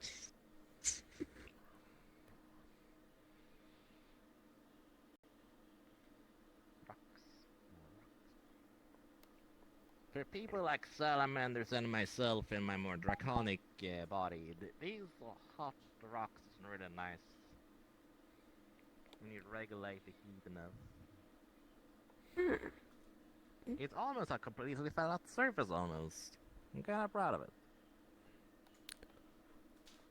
For people like salamanders and myself in my more draconic body, these hot rocks is really nice. When you regulate the heat enough. It's almost a completely flat surface almost. I'm kinda proud of it.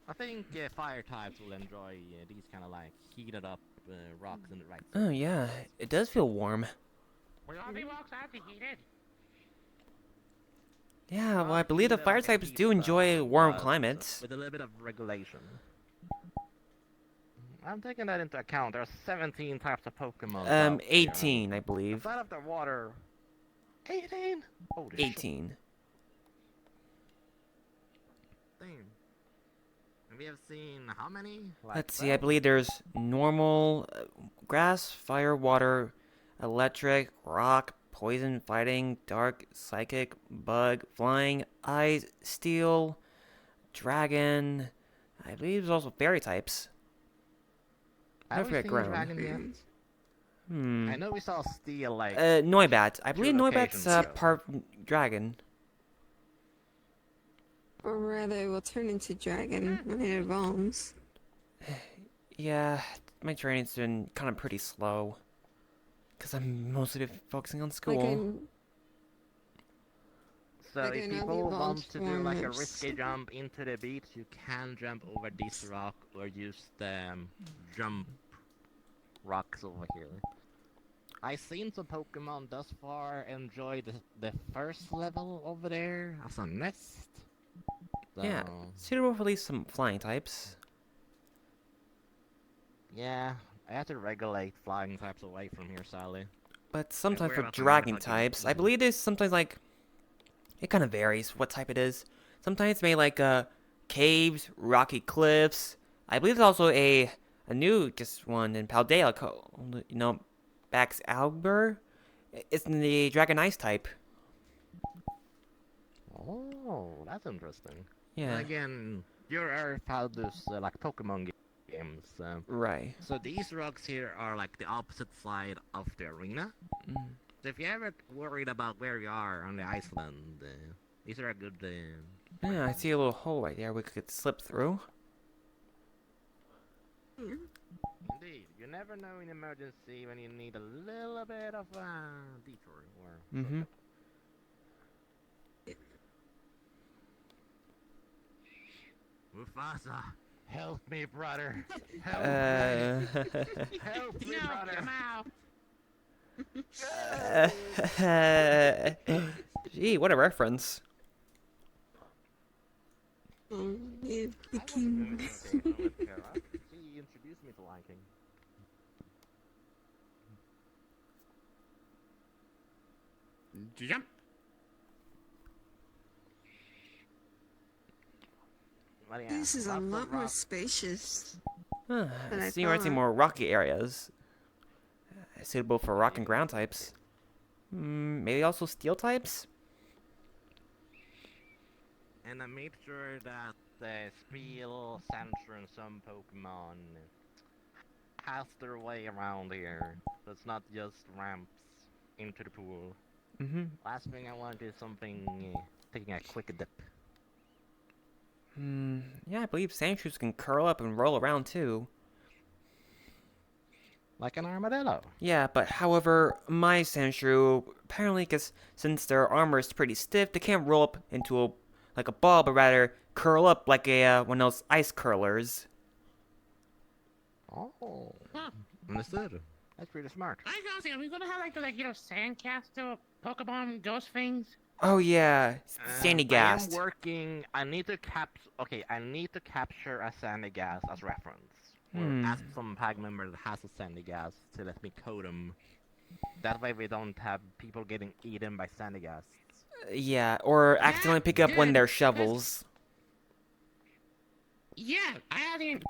I think fire types will enjoy these kind of like heated up rocks in the right. Oh yeah, it does feel warm. All the rocks are heated. Yeah, well, I I'll believe keep the it fire like a types do pizza, enjoy warm but climates. with a little bit of regulation. I'm taking that into account. There are 17 types of Pokemon out here. 18, I believe. Aside of the water, 18? Holy shit. 18. Damn. And we have seen how many? Like Let's see, I 12? believe there's normal, grass, fire, water, electric, rock, poison, fighting, dark, psychic, bug, flying, ice, steel, dragon. I believe there's also fairy types. I Don't haven't forget seen ground. dragon yet. Hmm. I know we saw steel like Noibat. I believe two Noibat's locations ago. part dragon. Or rather, will turn into dragon when it evolves. Yeah, my training's been kind of pretty slow. Because I'm mostly been focusing on Like school. So Like, I if know the people evolved want to do like a form is- risky jump into the beach, you can jump over this rock or use the jump rocks over here. I've seen some Pokemon thus far enjoy the first level over there as a nest. So, Yeah, suitable for at least some flying types. yeah, I have to regulate flying types away from here, Sally. But sometimes worry for about the dragon motherfucking types, I eagle. believe there's sometimes like it kind of varies what type it is. Sometimes it's made like caves, rocky cliffs. I believe there's also a new just one in Paldea called Bax Alber. It's in the dragon ice type. Oh, that's interesting. Yeah, Again, your Earth had this like Pokemon games. right. So these rocks here are like the opposite side of the arena. Mm. So if you're ever worried about where you are on the Iceland, these are a good. Yeah, I see a little hole right there we could slip through. Indeed, you never know in emergency when you need a little bit of a detour or. Mm-hmm. Mufasa, help me, brother. Help Uh, me. Help me, No, brother. come out. Gee, what a reference. Oh, yeah, the I was king. going to go with Terra. She introduced me to Lion King. Jump. Well, yeah, This is a lots of lot more rock. spacious. Huh, Than I see, we're seeing thought. more rocky areas. Suitable for rock and ground types. Maybe also steel types? And I made sure that the Speel, Sandshrew, and some Pokemon has their way around here. So it's not just ramps into the pool. Mm-hmm. Last thing I want is something taking a quick dip. Yeah, I believe sandshrews can curl up and roll around too. Like an armadillo. Yeah, but however, my sandshrew, apparently, since their armor is pretty stiff, they can't roll up into a ball, but rather curl up like one of those ice curlers. Oh. Huh. Understood. That's pretty smart. I was gonna say, are we gonna have sandcastle Pokemon ghost things? Oh yeah, sandy I am gas. working. I need to capture a sandy gas as reference. Or ask some PAG member that has a sandy gas to let me code them. That way we don't have people getting eaten by sandy gas. Yeah, or accidentally pick up one of good, their 'cause- shovels. Yeah,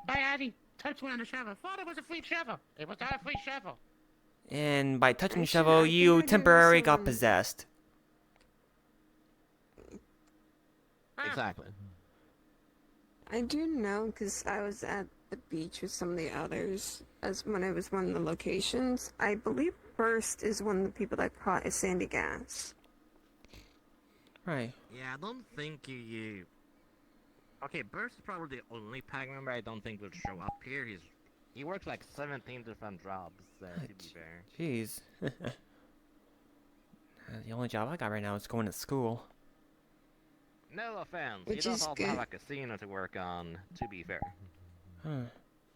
by adding touch one on the shovel. I thought it was a free shovel. It was not a free shovel. And by touching the Actually, shovel, I think you I do temporarily also got want- possessed. Huh. Exactly. I do know because I was at the beach with some of the others as when it was one of the locations. I believe Burst is one of the people that caught a sandy gas. Right. Yeah, I don't think you. Okay, Burst is probably the only PAG member I don't think will show up here. He works like 17 different jobs. To be fair. Jeez. The only job I got right now is going to school. No offense. Which he does is also have good. a casino to work on. To be fair. Huh.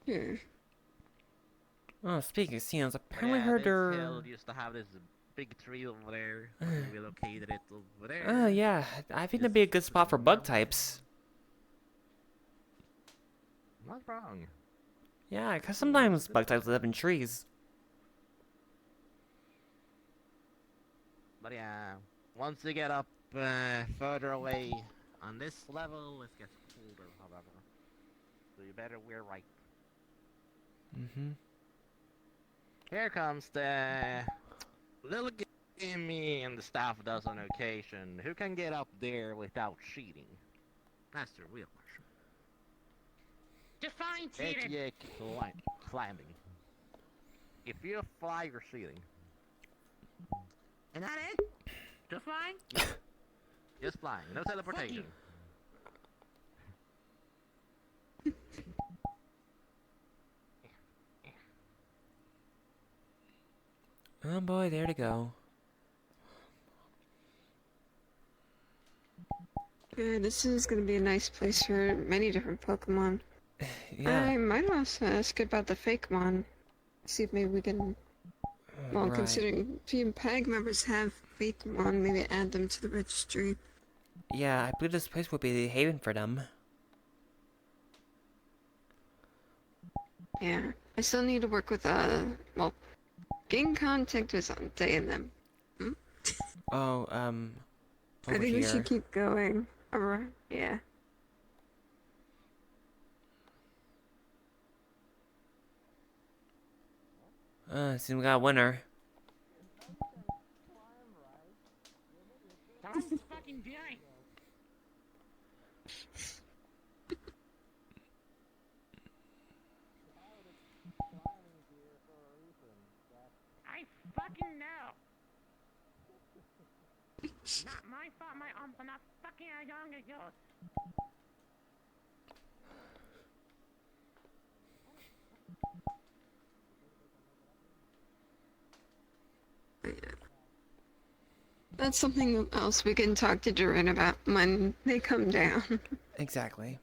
Sure. Oh, speaking of casinos, But apparently yeah, heard this they're... hill used to have this big tree over there. We located it over there. Yeah, I think that'd be a good spot for bug types. Not wrong. Yeah, because sometimes bug types live in trees. But yeah, once you get up further away on this level, it gets colder, however. So you better wear right. Mm-hmm. Here comes the little gimme and the staff does on occasion. Who can get up there without cheating? That's the real question. Define cheating. AKA climbing. If you fly, you're cheating. And that it? Define? Just flying, no teleportation. Oh boy, there to go. Yeah, this is gonna be a nice place for many different Pokemon. Yeah. I might also ask about the fake mon. See if maybe we can, well, Right. considering few PAG members have fake mon, maybe add them to the registry. Yeah, I believe this place would be the haven for them. Yeah, I still need to work with, well, getting contact with Ante and them. Oh, I over think we here. should keep going. Alright, yeah. Seems we got a winner. Tom's fucking doing. I fucking know. Not my fault my arms are not fucking as young as yours. That's something else we can talk to Durin about when they come down. Exactly.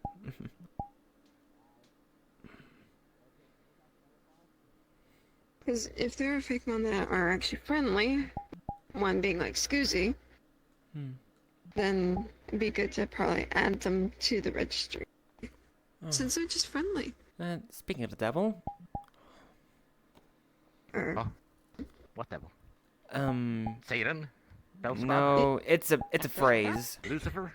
Because if there are fake mon that are actually friendly, one being like Scoozy, Hmm. then it'd be good to probably add them to the registry. Oh. Since they're just friendly. Speaking of the devil, Or, Oh. What devil? Satan? Beelzebub? no, it's a phrase. Lucifer?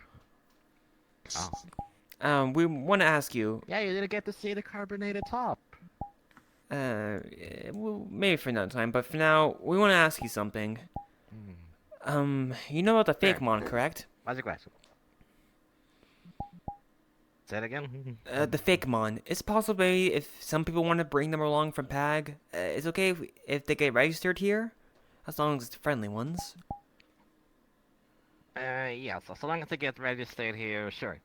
Oh. We want to ask you, Yeah, you didn't get to see the carbonated top. well, maybe for another time, but for now, we want to ask you something. You know about the fake Sure. mon, correct? What's your question? Say it again. The fake mon. It's possible if some people want to bring them along from PAG, it's okay if they get registered here, as long as it's friendly ones. Yeah, so long as they get registered here, sure.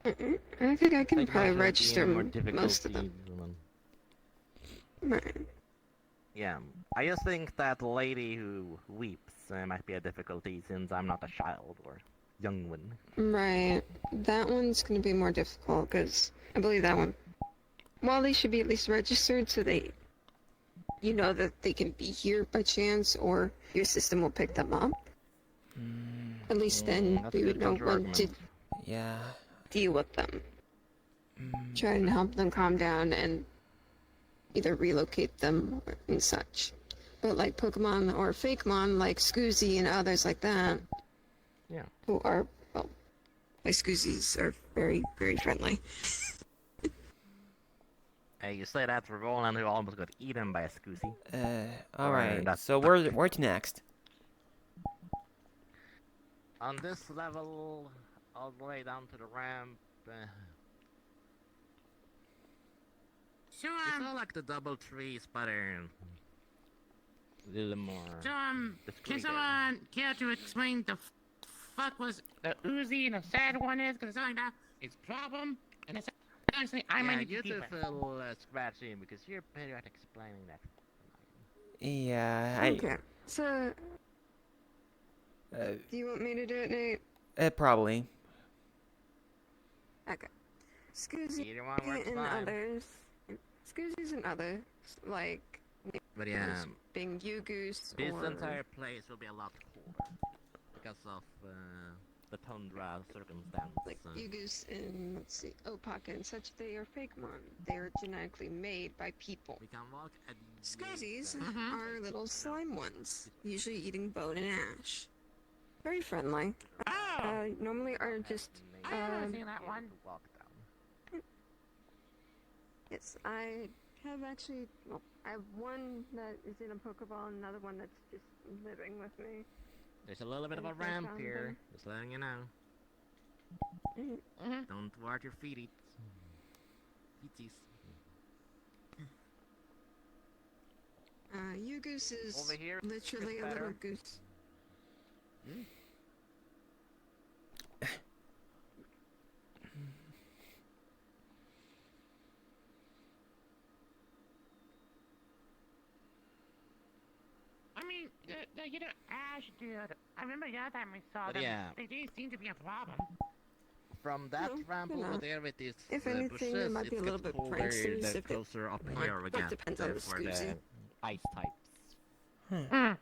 I think I can Like, probably most register more most of them. difficulties, Right. Yeah, I just think that lady who weeps might be a difficulty since I'm not a child or young one. Right. That one's gonna be more difficult because I believe that one. Well, they should be at least registered so you know that they can be here by chance, or your system will pick them up. At least then That's we a would good know when to counter-argument. Yeah. deal with them. Try and help them calm down and either relocate them and such. But like Pokemon or Fakemon, like Scoozy and others like that, Yeah. who are, well, like Scoozies are very, very friendly. Hey, you say that for Roland who almost got eaten by a Scoozy. Alright, that's so where to next? On this level, all the way down to the ramp, So, it's all like the double trees, but a little more. so, can discreet. someone care to explain the fuck was the Uzi and the sad one is? Because it's something that is problem, and it's honestly, I might Yeah, need you to two keep it. feel scratchy because you're better at explaining that. Yeah, Okay, so do you want me to do it, Nate? probably. Okay. Scoozy Either one works and fine. others, Scoozies and others, like But yeah, There's being Yugus this or entire place will be a lot colder because of the tundra circumstance. like Yugus in, let's see, Opak and such. They are Fakemon. They are genetically made by people. We can walk at Scuzzies Mhm. are little slime ones, usually eating bone and ash. Very friendly. Oh, Normally are just, I haven't seen that one. Walk down. yes, I have actually, well, I have one that is in a Pokeball and another one that's just living with me. There's a little bit of a If I ramp found here, them. just letting you know. Mhm. Mhm. Don't wart your feeties. Feeties. Yugus is Over here, literally it's a little better. goose. I mean, Ash, dude. I remember the other time we saw But them. yeah. They didn't seem to be a problem. From that No, ramp they're over not. there with these If anything, bushes, they might it be a little gets bit colder pranksters the if it closer up like, here we that get depends on the for the Scoozy. ice types. Mm.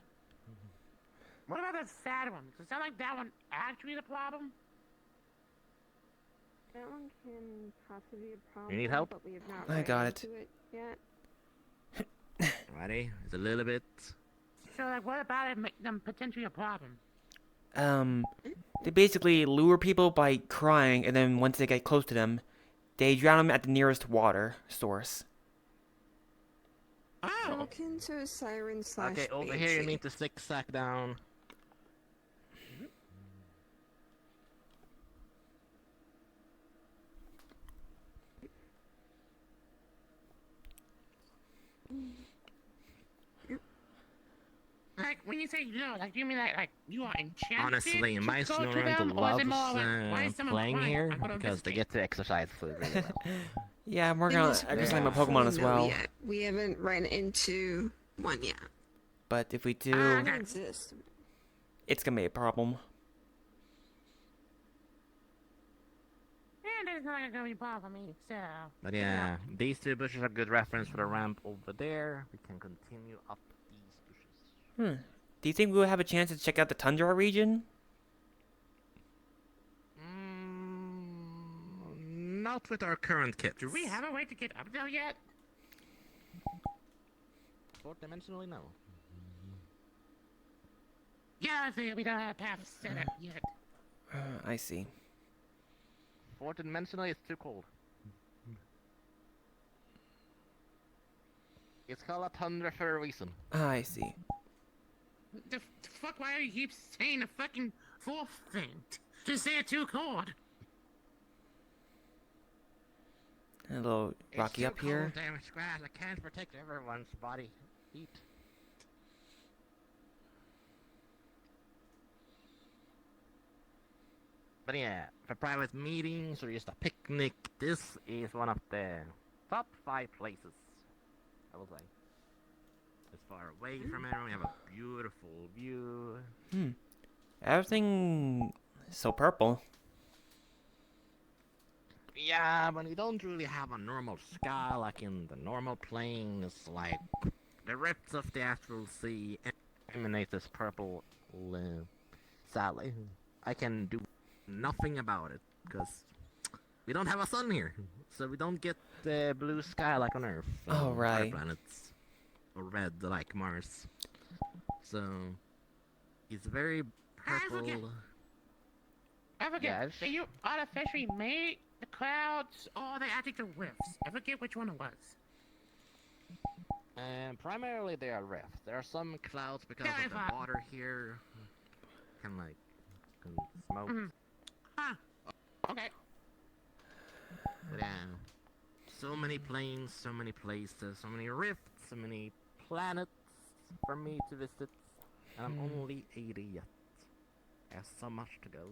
What about the sad one? Does it sound like that one actually the problem? That one can possibly be a problem. You need help? But we have not I ran got it. into it yet. Ready? It's a little bit. So, like, what about it make them potentially a problem? They basically lure people by crying, and then once they get close to them, they drown them at the nearest water source. Oh, Akin to a siren slash Okay, over banshee. here you need to zigzag down. like when you say no, like do you mean like you are enchanted? Honestly, to my go to Snorunt them, or is it loves more like, why is someone playing crying? here I'm gonna because they investigate. get to exercise food really well. Yeah, I'm working In on this exercising my Yeah. Pokemon as no well. Yet. We haven't ran into one yet. But if we do, Ah, They okay. exist. it's gonna be a problem. And it's not gonna be a problem for me, so. But yeah, these two bushes are good reference for the ramp over there. We can continue up these bushes. Do you think we'll have a chance to check out the Tundra region? Not with our current kits. Do we have a way to get up there yet? Fourth dimensionally, no. Yeah, I think we don't have a path set up yet. I see. Fourth dimensionally, it's too cold. It's called a tundra for a reason. I see. The fuck, why do you keep saying the fucking fourth thing? Just say it too cold. A little rocky it's up too here. Cold, damn it, Scratch. I can't protect everyone's body heat. But yeah, for private meetings or just a picnic, this is one of the top 5 places, I will say. It's far away from everyone, we have a beautiful view. Everything is so purple. Yeah, but we don't really have a normal sky like in the normal plains, like the rifts of the astral sea emanate this purple sadly. I can do nothing about it, because we don't have a sun here, so we don't get the blue sky like on Earth. Oh, and right. Other planets, or red like Mars. So, it's very purple. I forget. Yes. So you artificially made the clouds, or they added the rifts? I forget which one it was. And primarily they are rifts. There are some clouds because Yeah, I of the thought. water here. Can smoke. Huh. Okay. But yeah. So many planes, so many places, so many rifts, so many planets for me to visit. And I'm only 80 yet. I have so much to go.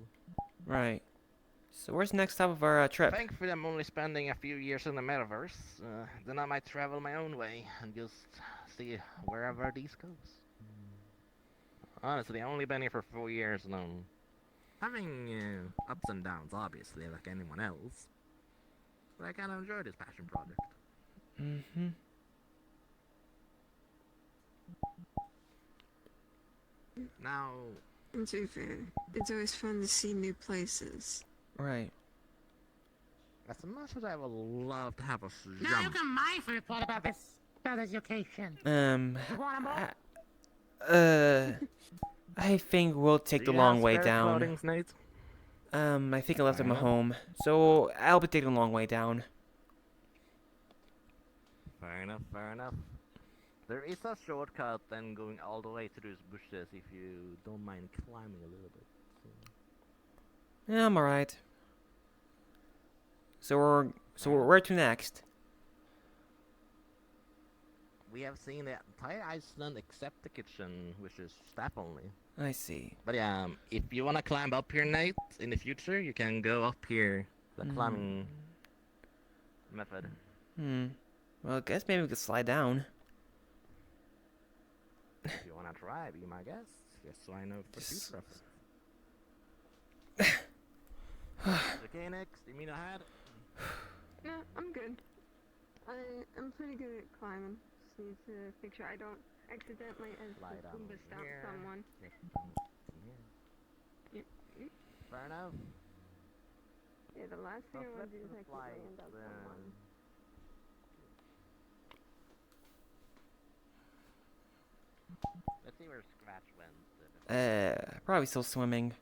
Right. So where's the next stop of our trip? Thankfully, I'm only spending a few years in the metaverse. Then I might travel my own way and just see wherever these goes. Honestly, I've only been here for 4 years now. Having ups and downs, obviously, like anyone else. But I kind of enjoy this passion project. Mm-hmm. Now, And to be fair, it's always fun to see new places. Right. as much as I would love to have a Now you jump, can mind for report about this location. Um. You want 'em all? I think we'll take do the you long have way spare down. clothing, Nate? I think I left them Fair at enough. home, so I'll be taking the long way down. Fair enough, fair enough. There is a shortcut then going all the way to those bushes if you don't mind climbing a little bit. Yeah, I'm alright. So Alright. where to next? We have seen the entire Iceland except the kitchen, which is staff only. I see. But yeah, if you wanna climb up here, Nate, in the future, you can go up here. The climbing method. Well, I guess maybe we could slide down. If you wanna try, be my guest. Just so I know for Just- future reference. Okay, next, you mean ahead? No, I'm good. I'm pretty good at climbing. Just need to make sure I don't accidentally Slide down Goomba stomp here. someone. Just down here. Yep. Fair enough. Yeah, the last thing So I want to flip do is the actually flight, land on someone. Let's see where Scratch went. Probably still swimming.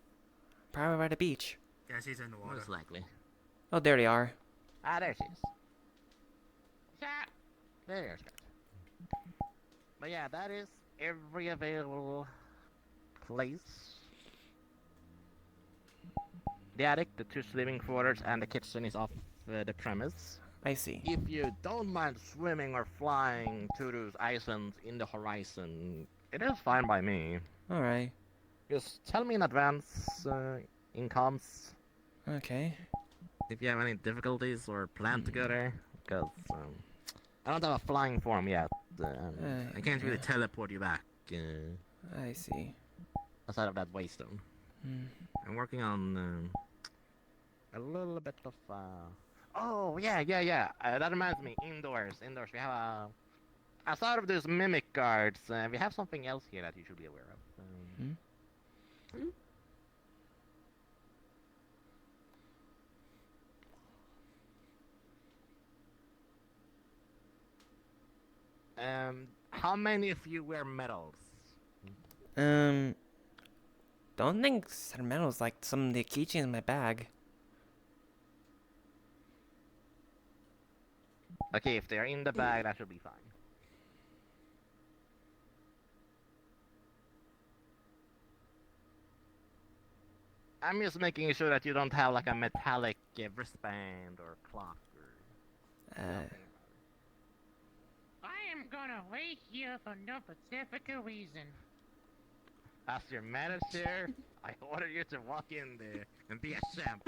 Probably by the beach. Yeah, she's in the water. Most likely. Oh, there they are. Ah, there she is. That There's Scratch. But yeah, that is every available place. The attic, the two living quarters, and the kitchen is off the premise. I see. If you don't mind swimming or flying to those islands in the horizon, it is fine by me. Alright. Just tell me in advance, in comms, Okay. if you have any difficulties or plan to go there, because I don't have a flying form yet. I can't really teleport you back I see. outside of that waystone. I'm working on a little bit of. Oh yeah. That reminds me. Indoors. We have a. Outside of those mimic guards, we have something else here that you should be aware of. How many of you wear medals? Don't think sentimental's like some of the keychains in my bag. Okay, if they're in the bag, that should be fine. I'm just making sure that you don't have like a metallic wristband or clock or something. I am gonna wait here for no specific reason. As your manager, I order you to walk in there and be a champ.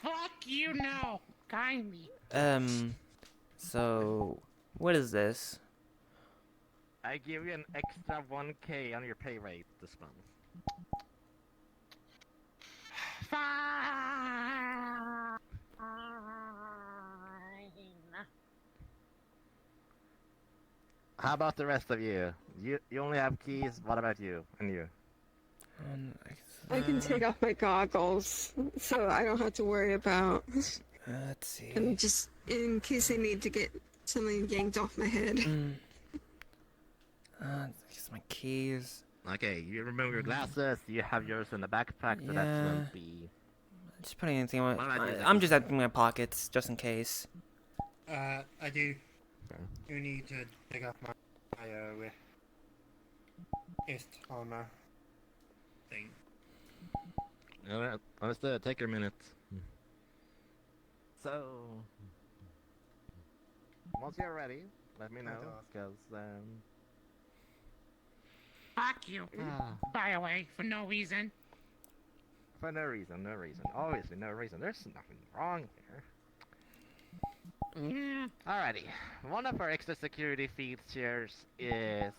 Fuck you now, kindly. So what is this? I give you an extra 1K on your pay rate this month. Fine. How about the rest of you? You only have keys. What about you and you? I can take off my goggles, so I don't have to worry about. Let's see. And just in case I need to get something yanked off my head. Here's my keys. Okay, you remove your glasses. You have yours in the backpack, so that Yeah. shouldn't be. Just putting anything on. What about you, I'm just emptying my pockets just in case. I do. Okay. You need to take off my ist armor thing. Alright, understood. Take your minute. So, once you're ready, let me know, because Fuck you. By the way, for no reason. for no reason, obviously no reason. There's nothing wrong here. Alrighty, one of our extra security features is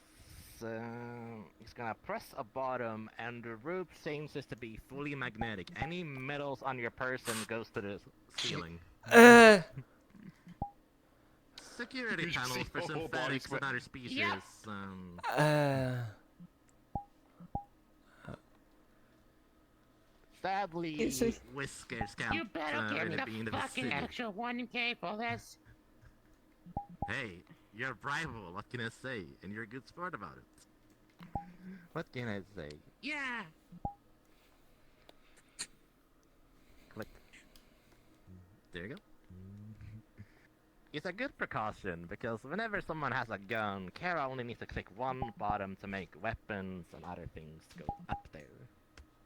he's gonna press a bottom, and the roof seems to be fully magnetic. Any metals on your person goes to the ceiling. Security panels for synthetics and other species. Sadly, so Whiskers can't You better give me really be in the the fucking vicinity. extra 1K for this. Hey, you're a rival, what can I say? And you're a good sport about it. What can I say? Yeah. Click. There you go. It's a good precaution, because whenever someone has a gun, Kara only needs to click one button to make weapons and other things go up there.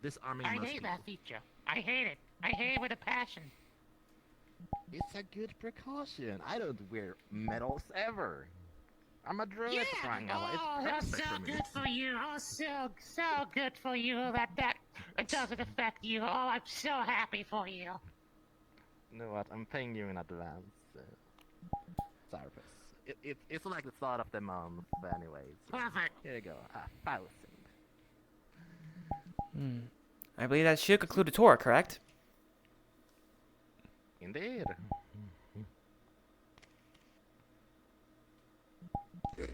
Disarming I most hate people. that feature. I hate it. I hate it with a passion. It's a good precaution. I don't wear medals ever. I'm a druid Yeah. crying out loud. Oh, It's that's perfect so for me. good for you. Oh, so good for you that it doesn't affect you. Oh, I'm so happy for you. You know what? I'm paying you in advance. Sarpus. It's like the start of the month, anyways. Perfect. Here you go. 1,000. I believe that should conclude the tour, correct? Indeed.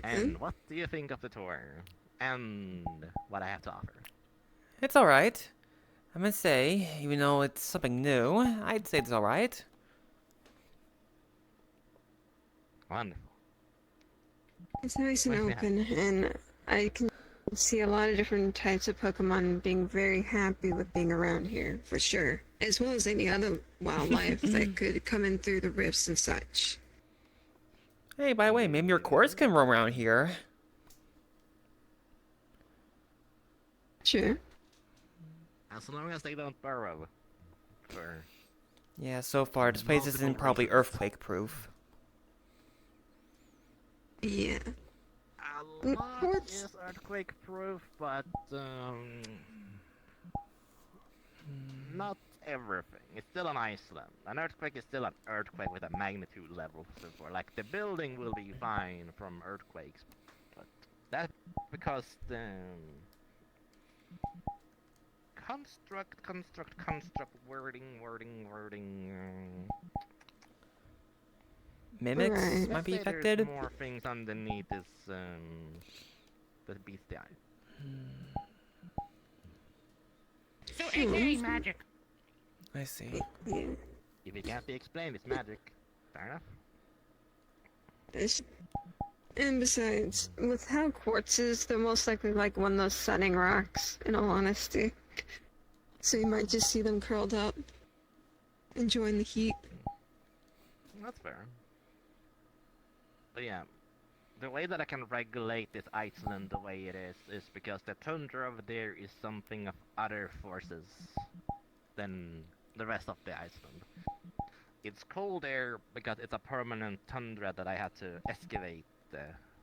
And what do you think of the tour? And what I have to offer? It's alright. I must say, even though it's something new, I'd say it's alright. Wonderful. it's nice and Makes me open, and I can see a lot of different types of Pokemon being very happy with being around here, for sure. As well as any other wildlife that could come in through the rifts and such. Hey, by the way, maybe your course can roam around here. Sure. As long as they don't burrow. For Yeah, so far, this place isn't Multiple probably reasons. earthquake-proof. Yeah. a lot What's- is earthquake proof, but not everything. It's still an Iceland. An earthquake is still an earthquake with a magnitude level. So for like the building will be fine from earthquakes, but that's because the construct wording. Mimics Right. might be Let's say affected. There's more things underneath this the bestiality. So, AKA magic. I see. Yeah. If it can't be explained, it's magic. Fair enough. It's- And besides, with how quartz is, they're most likely like one of those sunning rocks, in all honesty. So you might just see them curled up, enjoying the heat. That's fair. But yeah, the way that I can regulate this Iceland the way it is because the tundra over there is something of other forces than the rest of the Iceland. It's cold there because it's a permanent tundra that I had to excavate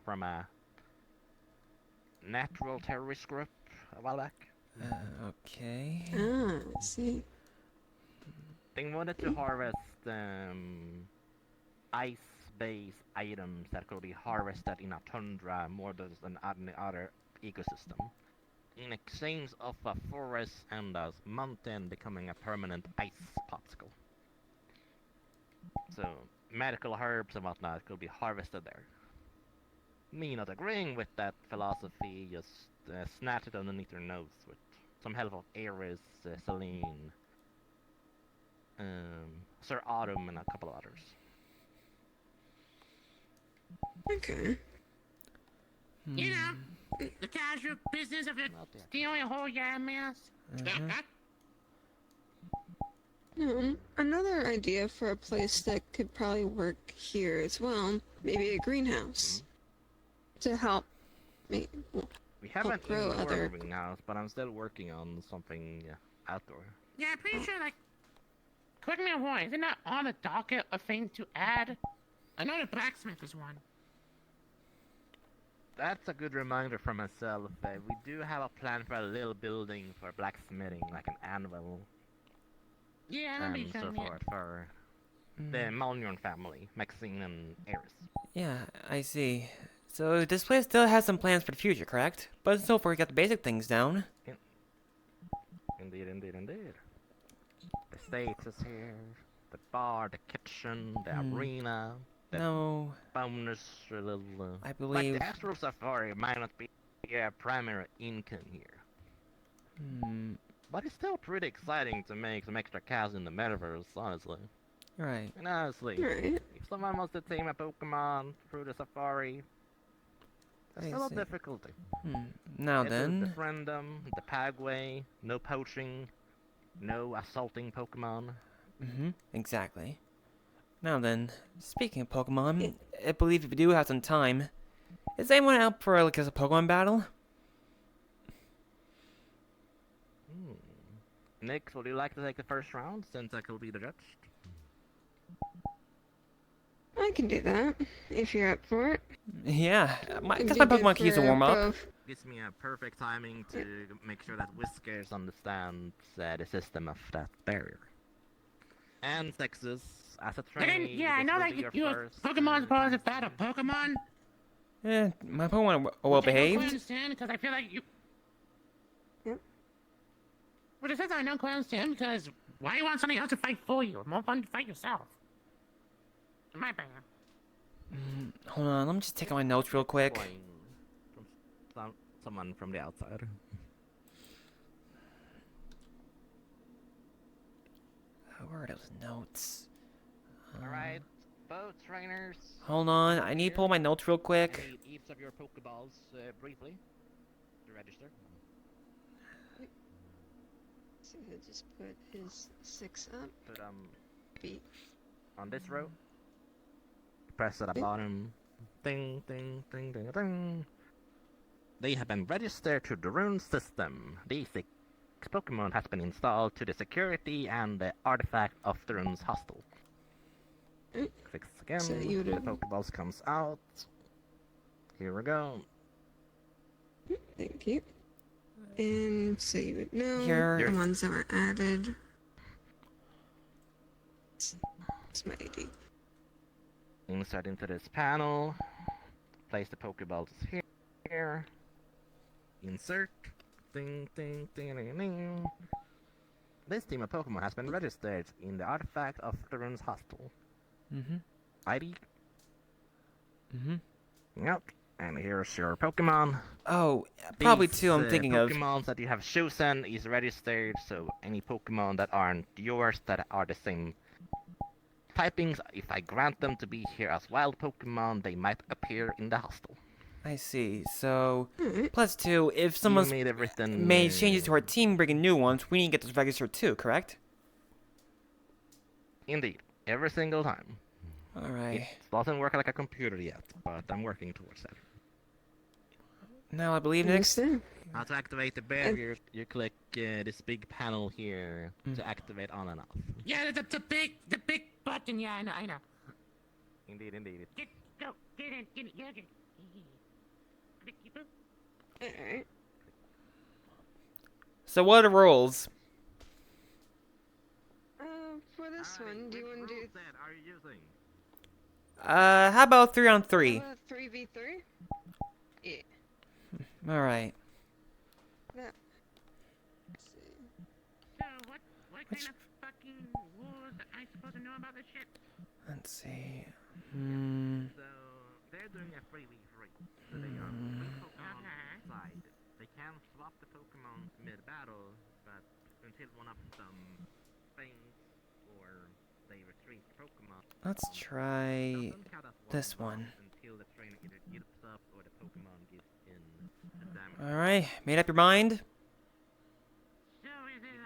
from a natural terrorist group a while back. Okay. Ah, I see. They wanted to harvest ice-based items that could be harvested in a tundra more than any other ecosystem. In exchange of a forest and a mountain becoming a permanent ice popsicle. So, medical herbs and whatnot could be harvested there. Me not agreeing with that philosophy, just snatched it underneath their nose with some help of Ares, Celine, Sir Autumn, and a couple of others. Okay. You know, the casual business of Not yet. stealing a whole yam ass. Another idea for a place that could probably work here as well, maybe a greenhouse. To help me. We have an grow indoor other- greenhouse, but I'm still working on something outdoor. Yeah, I'm pretty sure, like, correct me if I'm wrong, isn't that on the docket a thing to add? I know the blacksmith is one. That's a good reminder for myself. We do have a plan for a little building for blacksmithing, like an anvil Yeah, I remember you and so telling me. forth for the Malnion family, Maxine and Eris. Yeah, I see. So this place still has some plans for the future, correct? But so far, we got the basic things down. Indeed. The stage is here, the bar, the kitchen, the arena, the No, bonus little... I like believe. the Astral Safari might not be a primary income here. but it's still pretty exciting to make some extra cows in the metaverse, honestly. Right. And honestly, Right. if someone wants to tame a Pokemon through the safari, there's I still a see. difficulty. Now You have to then. befriend them, the Pagway, no poaching, no assaulting Pokemon. Exactly. Now then, speaking of Yeah. Pokemon, I believe if we do have some time, is anyone out for like a Pokemon battle? Nick, would you like to take the first round, since I could be the judge? I can do that if you're up for it. Yeah, I It'd guess be my good Pokemon can use a for warm up. both. Gives me a perfect timing to make sure that Whiskers understands the system of that barrier. And Texas, as a trainee, Yeah, I this know will that be your you first, Pokemon's supposed to chance battle Pokemon. My Pokemon are well Which I don't quite behaved. understand because I feel like you. Yep. But it says I don't quite understand because why you want somebody else to fight for you? It's more fun to fight yourself. In my opinion. Hold on, let me just take out my notes real quick. Coin from someone from the outside. Where are those notes? Alright, both trainers. Hold on, I need to pull my notes real I quick. need each of your Pokeballs briefly to register. So he'll just put his 6 up. Put Beat. on this row. Press at the bottom. Ding, ding, ding, ding, ding. They have been registered to the rune system. These 6 Pokemon has been installed to the security and the artifact of the rune's hostel. Clicks again. So you the would- Pokeballs comes out. Here we go. Thank you. And so you would know Here. the ones that were added. It's my ID. Insert into this panel. Place the Pokeballs here. Insert. Ding, ding, ding, ding, ding. This team of Pokemon has been registered in the artifact of the rune's hostel. ID. Yep. And here's your Pokemon. Oh, probably These, two I'm thinking of. Pokemon that you have chosen is registered, so any Pokemon that aren't yours that are the same typings, if I grant them to be here as wild Pokemon, they might appear in the hostel. I see. So, Alright. plus two, if You someone's made everything. made changes to our team, bringing new ones, we need to get those registered too, correct? Indeed, every single time. Alright. It doesn't work like a computer yet, but I'm working towards that. Now I believe next. Understand? Now to activate the barrier, you click this big panel here to activate on and off. Yeah, the big button. Yeah, I know. Indeed, indeed. Get in, yeah, get. Keep it. Alright. So what are the rules? For this one, do you want to do Are you using? How about 3 on 3? 3v3? Yeah. Alright. That. Let's see. So what kind of fucking rules am I supposed to know about this shit? Let's see. So they're doing a 3v3. So they are three Pokemon side. They can swap the Pokemon mid-battle, but until one of them faints or they retreat Pokemon. Let's try doesn't count as this loss one. until the trainer either gives up or the Pokemon gives in the damage. Alright, made up your mind? So is it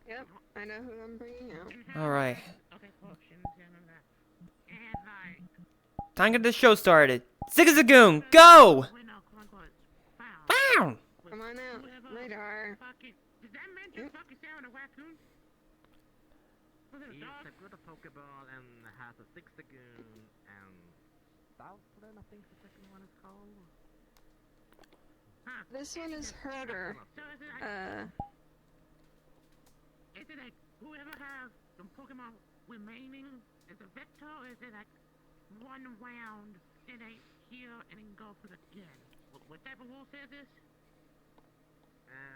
Yep, I know who I'm bringing out. Alright. Okay, potions and that. And like. Time to get the show started. Ziggazagoon, go! Wait, no, come on. Bow! Come on out. Radar. Fucking. Does that man just fucking sound a raccoon? Was it a He's dog? a good Pokeball and has a Zigzagoon and Southland, I think the second one is called. Huh. This one is Herder. So is it Uh, like whoever has the Pokemon remaining is a victor, or is it like one round, then they heal and then go for it again? What type of rule says this?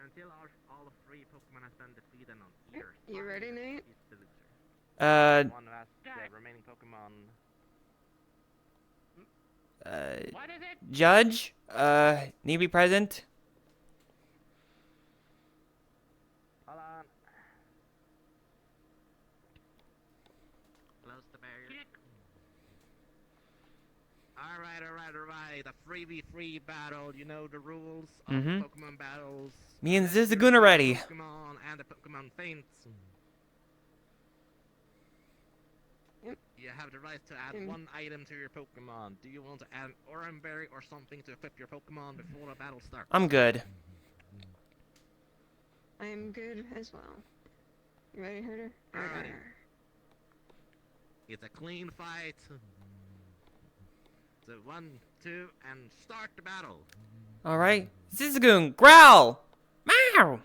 Until all the 3 Pokemon has been defeated on either you ready, Nate? he's the loser. One who has Got the it. remaining Pokemon. What is it? Judge, need to be present? Hold on. Alright. A 3v3 battle. You know the rules of Mm-hmm. Pokemon battles. Me and Select your Zizzagoon are ready. Pokemon and the Pokemon faints. Yep. You have the right to add one item to your Pokemon. Do you want to add an Oran Berry or something to equip your Pokemon before the battle starts? I'm good. I am good as well. You ready, Herder? Alrighty. It's a clean fight. So 1, 2, and start the battle. Alright. Zizzagoon, growl! Meow!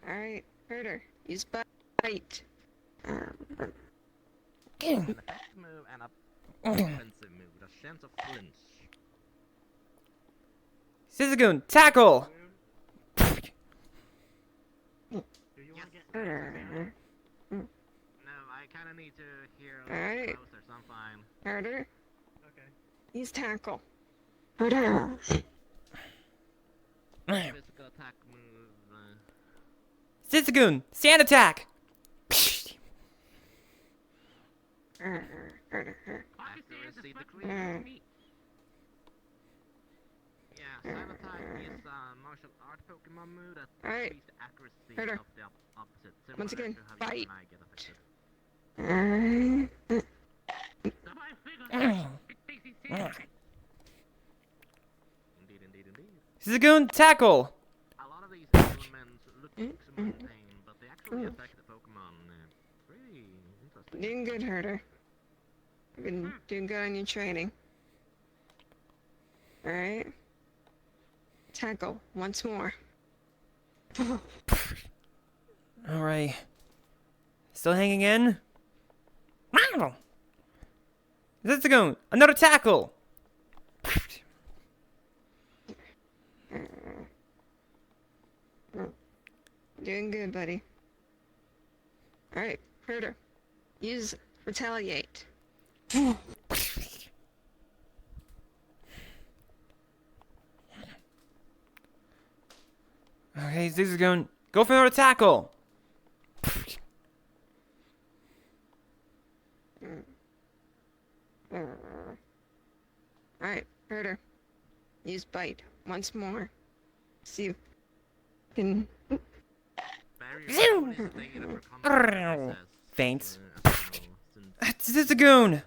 Alright, Herder, use bite. An attack move and a offensive move. The chance of flinch. Zizzagoon, tackle! Do you want to get Herder, No, I kind of need to hear a Alright. little closer, so I'm fine. Herder, okay? use tackle. Herder. Physical attack move. Zizzagoon, sand attack! Herder. Accuracy decrease. Mm. Yeah, Sand Attack is a martial art Pokemon move that Alright. decreases the accuracy Herder. of the opposite. Similar Once again, to how you bite. and I get affected. Alright. Somebody figure Dixie said. Indeed. Zizzagoon, tackle! A lot of these elements look mundane, but they actually affect the Pokemon. Pretty interesting. Doing good, Herder. You've been doing good on your training. Alright. Tackle, once more. Alright. Still hanging in? Meow! Zizzagoon, another tackle! Doing good, buddy. Alright, Herder. Use retaliate. Okay, Zizzagoon, go for another tackle! Alright, Herder. Use bite once more. See if you can. Barrier Zoom! is a thing in a Pokemon process. Faints. Since Zizzagoon!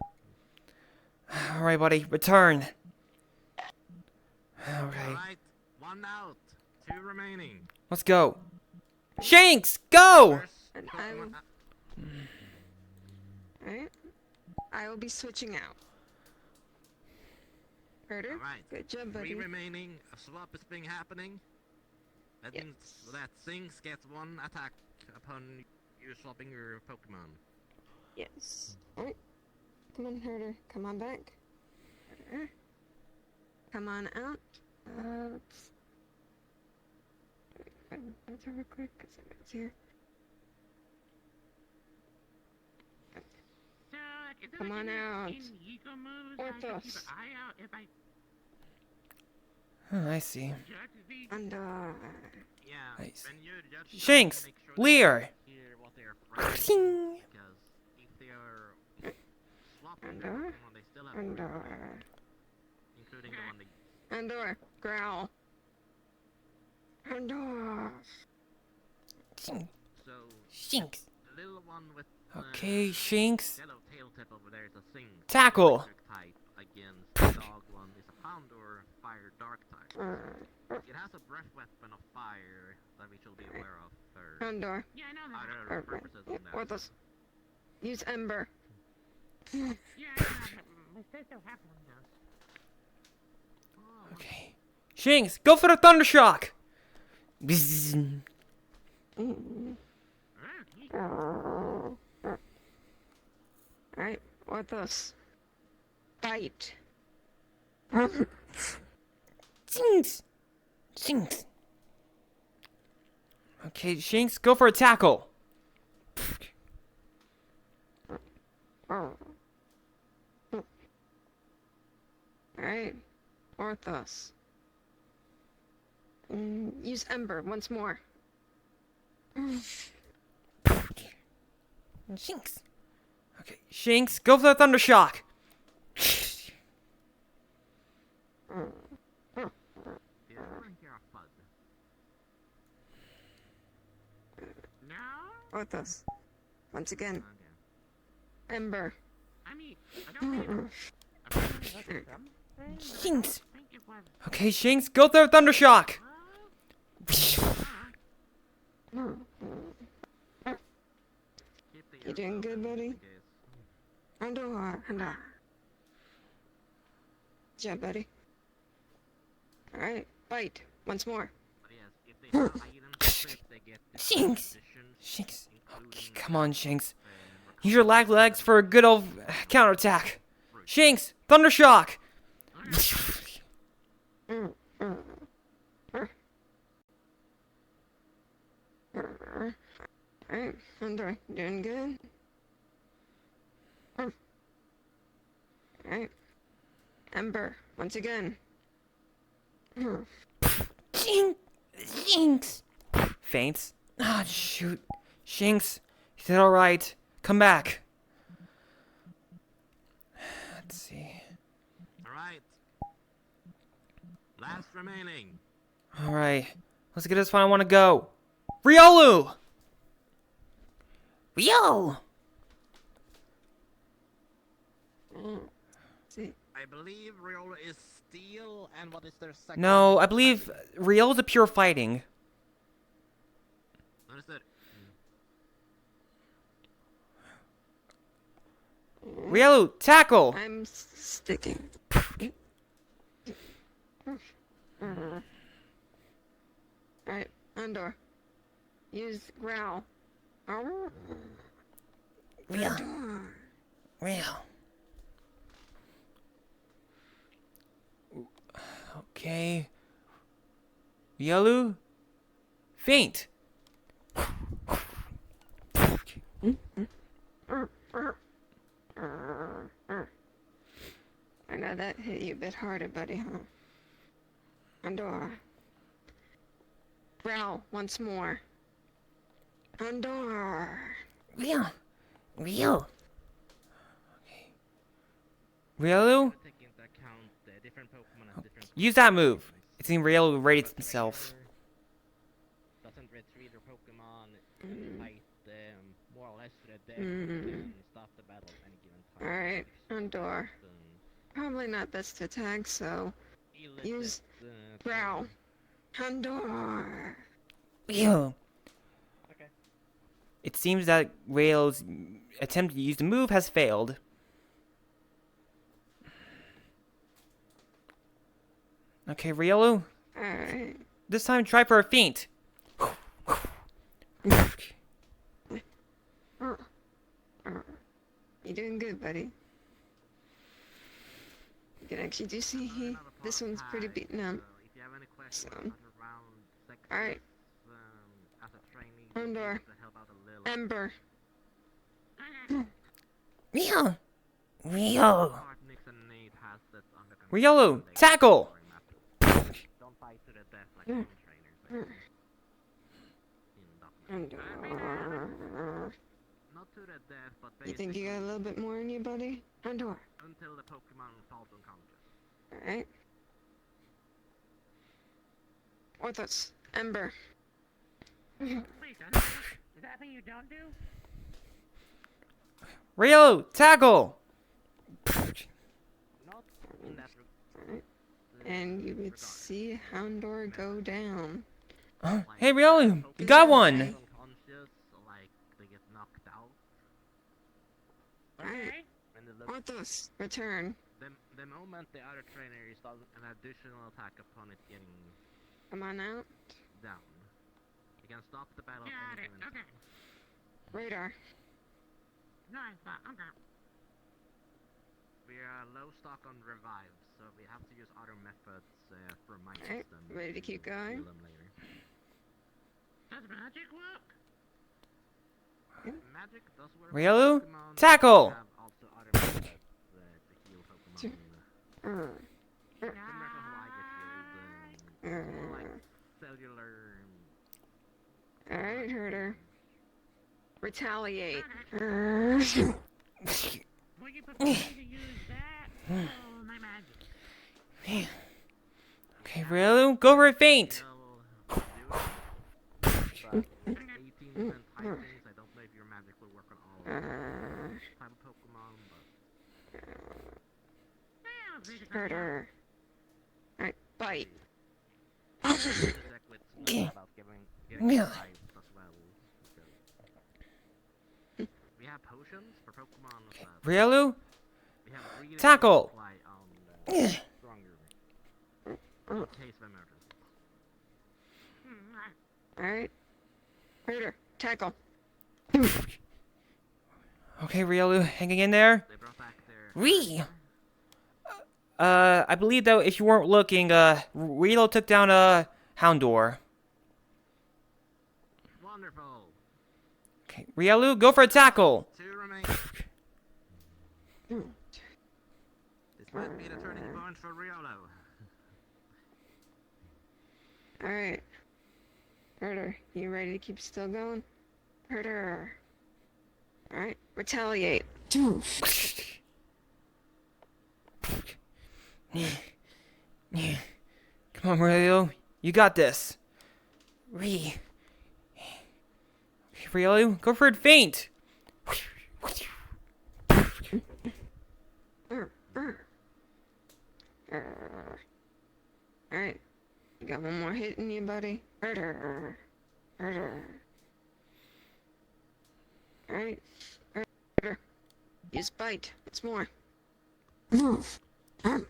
Alright, buddy, return. Okay, Alright, 1 out, 2 remaining. let's go. Shanks, go! First And Pokemon. Alright? I will be switching out. Herder? Alright, Good job, 3 buddy. remaining. A swap is being happening. That Yes. means that Sinks gets 1 attack upon you swapping your Pokemon. Yes. Alright. Come on, Herder. Come on back. Herder. Come on out. Let's... That's real quick, because it's here. So, is there Come like on any out. illegal moves I should keep Orthos. an eye out if I Oh, I see. judge these? And, Yeah, Nice. when you judge them, Shanks, make sure that Leer. you hear what they're afraid of, Ting. because if they are swapping And, their Pokemon, they still have and, including the one they and, growl. And, so Shanks. the little one with Okay, Shanks. yellow tail tip over there is a Sing. Tackle. Electric type against the dog one is a Houndour fire dark type. It has a breath weapon of fire that we should be aware of for Condor. Yeah, I know that. other purposes than that. Orthos. Use Ember. Yeah, I know that. My sister has one of those. Oh, Okay. Shanks, go for the Thunder Shock! Bzzz. Alright, Orthos. Bite. Shanks. Shanks. Okay, Shanks, go for a tackle. Alright, Orthos. Use Ember once more. Shanks. Okay, Shanks, go for the Thunder Shock. No? Orthos. Once again. Okay. Ember. I mean, I don't mean... Jinx. I think it was... Okay, Shinx, go through Thundershock. Keep the You ears doing good, open buddy? just in case. Andor. Good job, buddy. Alright, bite. Once more. But yes, if they have items equipped, they get different Shinx. conditions, Shinx. Okay, including come on, Shinx. uh, Use your lag legs for a good old counterattack. Shinx, Thundershock. Alright, Andor, doing good? Alright. Ember, once again. Shinx. Faints. Ah, shoot. Shinx, you did alright. Come back. Let's see. Alright. Last remaining. Alright. Let's get this one I want to go. Riolu! Riolu! See, I believe Riola is steel, and what is their second? No, I believe Riolu's a pure fighting. Understood. Riolu, tackle! I'm sticking. Alright, Andor. Use growl. Riolu. Andor. Riolu. Okay. Riolu, faint. I know that hit you a bit harder, buddy, huh? Andor. Growl once more. Andor. Riolu. Riolu. Okay. Riolu, Take into account the different Pokemon and different. use that move. It seems Riolu rated himself. Doesn't retrieve their Pokemon, fight them more or less to the death, and stop the battle at any given time. Alright, Andor. Probably not best to tag, so use growl. Andor. Riolu. Okay. It seems that Riolu's attempt to use the move has failed. Okay, Riolu, Alright. this time try for a feint. You're doing good, buddy. You can actually do see this one's pretty beaten up. If you have any questions So. around sectors, Alright, as a trainee, Andor. to help out a little. Ember. Riolu. Riolu. Part Nix and Nate has that under control. Riolu, They can tackle. score him after. Don't fight to the death like some trainers. In document. Andor. Not to the death, but You think you got a basically little bit more in you, buddy? Andor. until the Pokemon falls unconscious. Alright. Orthos. Ember. Please, don't. Is that what you don't do? Riolu, tackle. Not in that And you would see Houndor go down. Hey, Riolu, you got one. Unconscious, like they get knocked out. Alright. And the Orthos. Return. the moment the other trainer is does an additional attack upon it getting Come on out. down, you can stop the battle at Got any it. given Okay. time. Radar. Nice. Okay. We are low stock on revives, so we have to use other methods for my Alright, system. ready to keep going? Heal them later. Does magic work? Magic does work. Riolu, with Pokemon, tackle. we have also other methods to heal Pokemon. Similar to how I get healed. More like cellular. Alright, herder. Retaliate. Would you prefer me to use that or my magic? Okay, Riolu, go for a feint. Heal, do it, but 18% higher things. I don't know if your magic will work on all type of Pokemon, but Yeah, basically, yeah. Herder. Alright, bite. check with Snow about getting Yeah. types as well. Because we have potions for Pokemon that Riolu, we have a breeding tackle. supply on the stronger in case of emergency. Alright. Herder, tackle. Okay, Riolu, hanging in there. They brought back their Wee. I believe though, if you weren't looking, Riolu took down Houndour. wonderful. Okay, Riolu, go for a tackle. 2 remain. This might be the turning point for Riolo. Alright. Herder, you ready to keep still going? Herder. Alright, retaliate. Come on, Riolu, you got this. Riolu, go for it, faint. Alright. You got one more hit in you, buddy. Herder. Herder. Alright. Herder. Use bite. It's more. Move. Alright,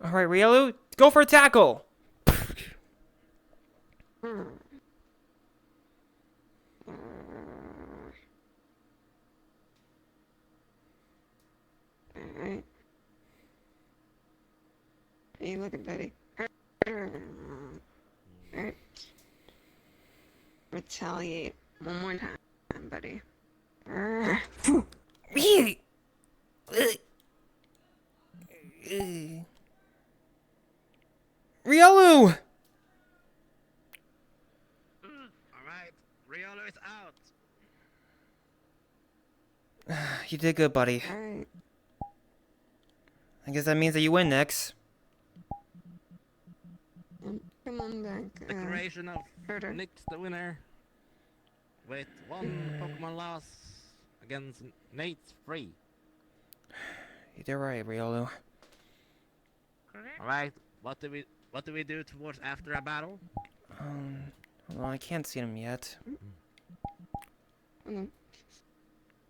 Riolu, go for a tackle. Alright. Hey, look at Betty. Alright. Retaliate. One more time, buddy. Riolu! Alright, Riolo is out. You did good, buddy. Alright. I guess that means that you win next. Come on back. Declaration of Herder. Nick's the winner. With 1 Pokemon loss against Nate's free. You did right, Riolu. Correct. Alright, what do we do towards after a battle? Well, I can't see him yet. Mm,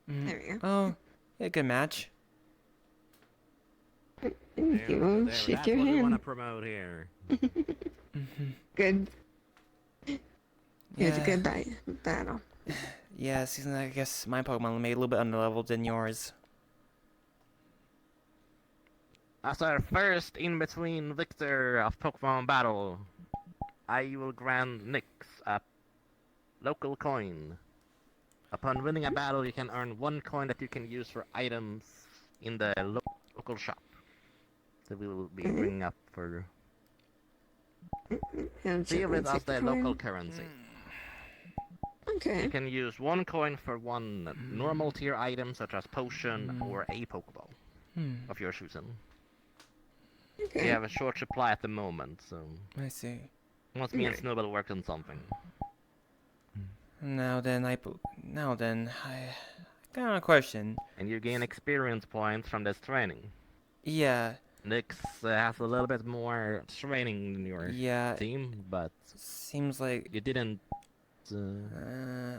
Mm. There we go. Oh, yeah, good match. Thank you. Shake That's your what we want to hand. promote here. Good. It was a Yeah. good battle. Yeah, season. I guess my Pokemon made a little bit underleveled than yours. As our first in-between victor of Pokemon Battle, I will grant Nyx a local coin. Upon winning a battle, you can earn 1 coin that you can use for items in the local shop. So we will be bringing up for deal with as the local currency. Okay. You can use 1 coin for 1 normal tier item such as potion or a Pokeball of your choosing. Okay. We have a short supply at the moment, so I see. once me and Snowball work on something. Now then, I got a question. And you gain experience points from this training. Yeah, Nyx has a little bit more training than your yeah. team, but Seems like you didn't. I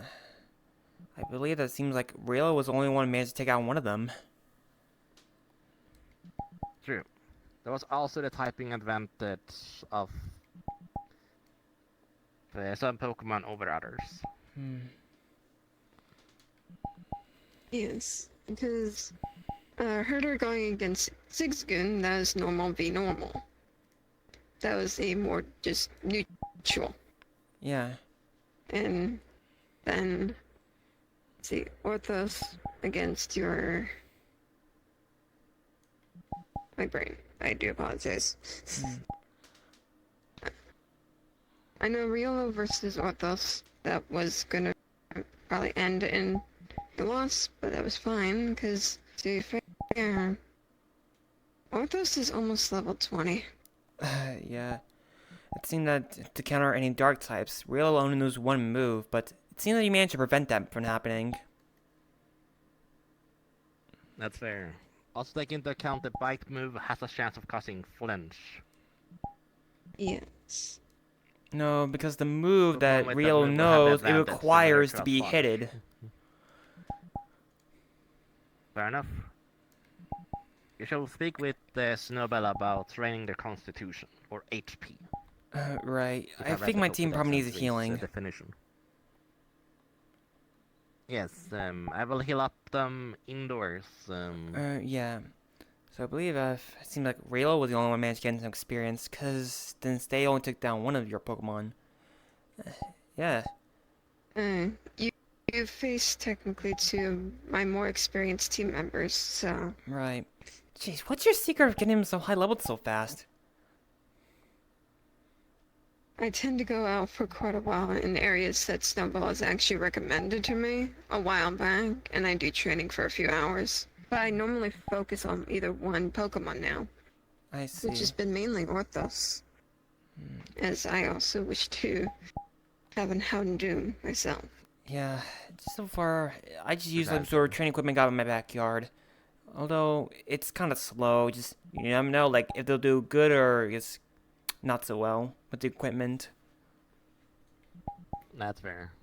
believe that seems like Riolu was the only one who managed to take out one of them. True. There was also the typing advantage of some Pokemon over others. Yes, because Herder going against Zigzagoon, that was normal v normal. That was a more just neutral. Yeah. And then, let's see, Orthos against your... My brain. I do apologize. I know Riolo versus Orthos, that was gonna probably end in a loss, but that was fine, because, to be fair, Orthos is almost level 20. Yeah. It seemed that to counter any dark types, Riolu only knows one move, but it seems that you managed to prevent that from happening. That's fair. Also take into account the bite move has a chance of causing flinch. Yes. No, because the move that Pokemon with that Riolu move will have the knows, it advantage similar requires to to a be Sludge. hitted. Fair enough. You shall speak with Snowbell about training their constitution, or HP. Right. If I read think the my team probably needs a Pokédex healing. definition. Yes, I will heal up them indoors. Yeah. So I believe it seemed like Riolu was the only one managed to get some experience, because since they only took down one of your Pokemon. Yeah. You you faced technically two of my more experienced team members, so Right. Jeez, what's your secret of getting him so high leveled so fast? I tend to go out for quite a while in areas that Snowball has actually recommended to me a while back, and I do training for a few hours. But I normally focus on either one Pokemon now, I see. which has been mainly Orthos, as I also wish to have an Houndoom myself. Yeah, so far, I just use some Exactly. sort of training equipment I got in my backyard. Although, it's kind of slow, just, you never know, like, if they'll do good or just not so well with the equipment. That's fair.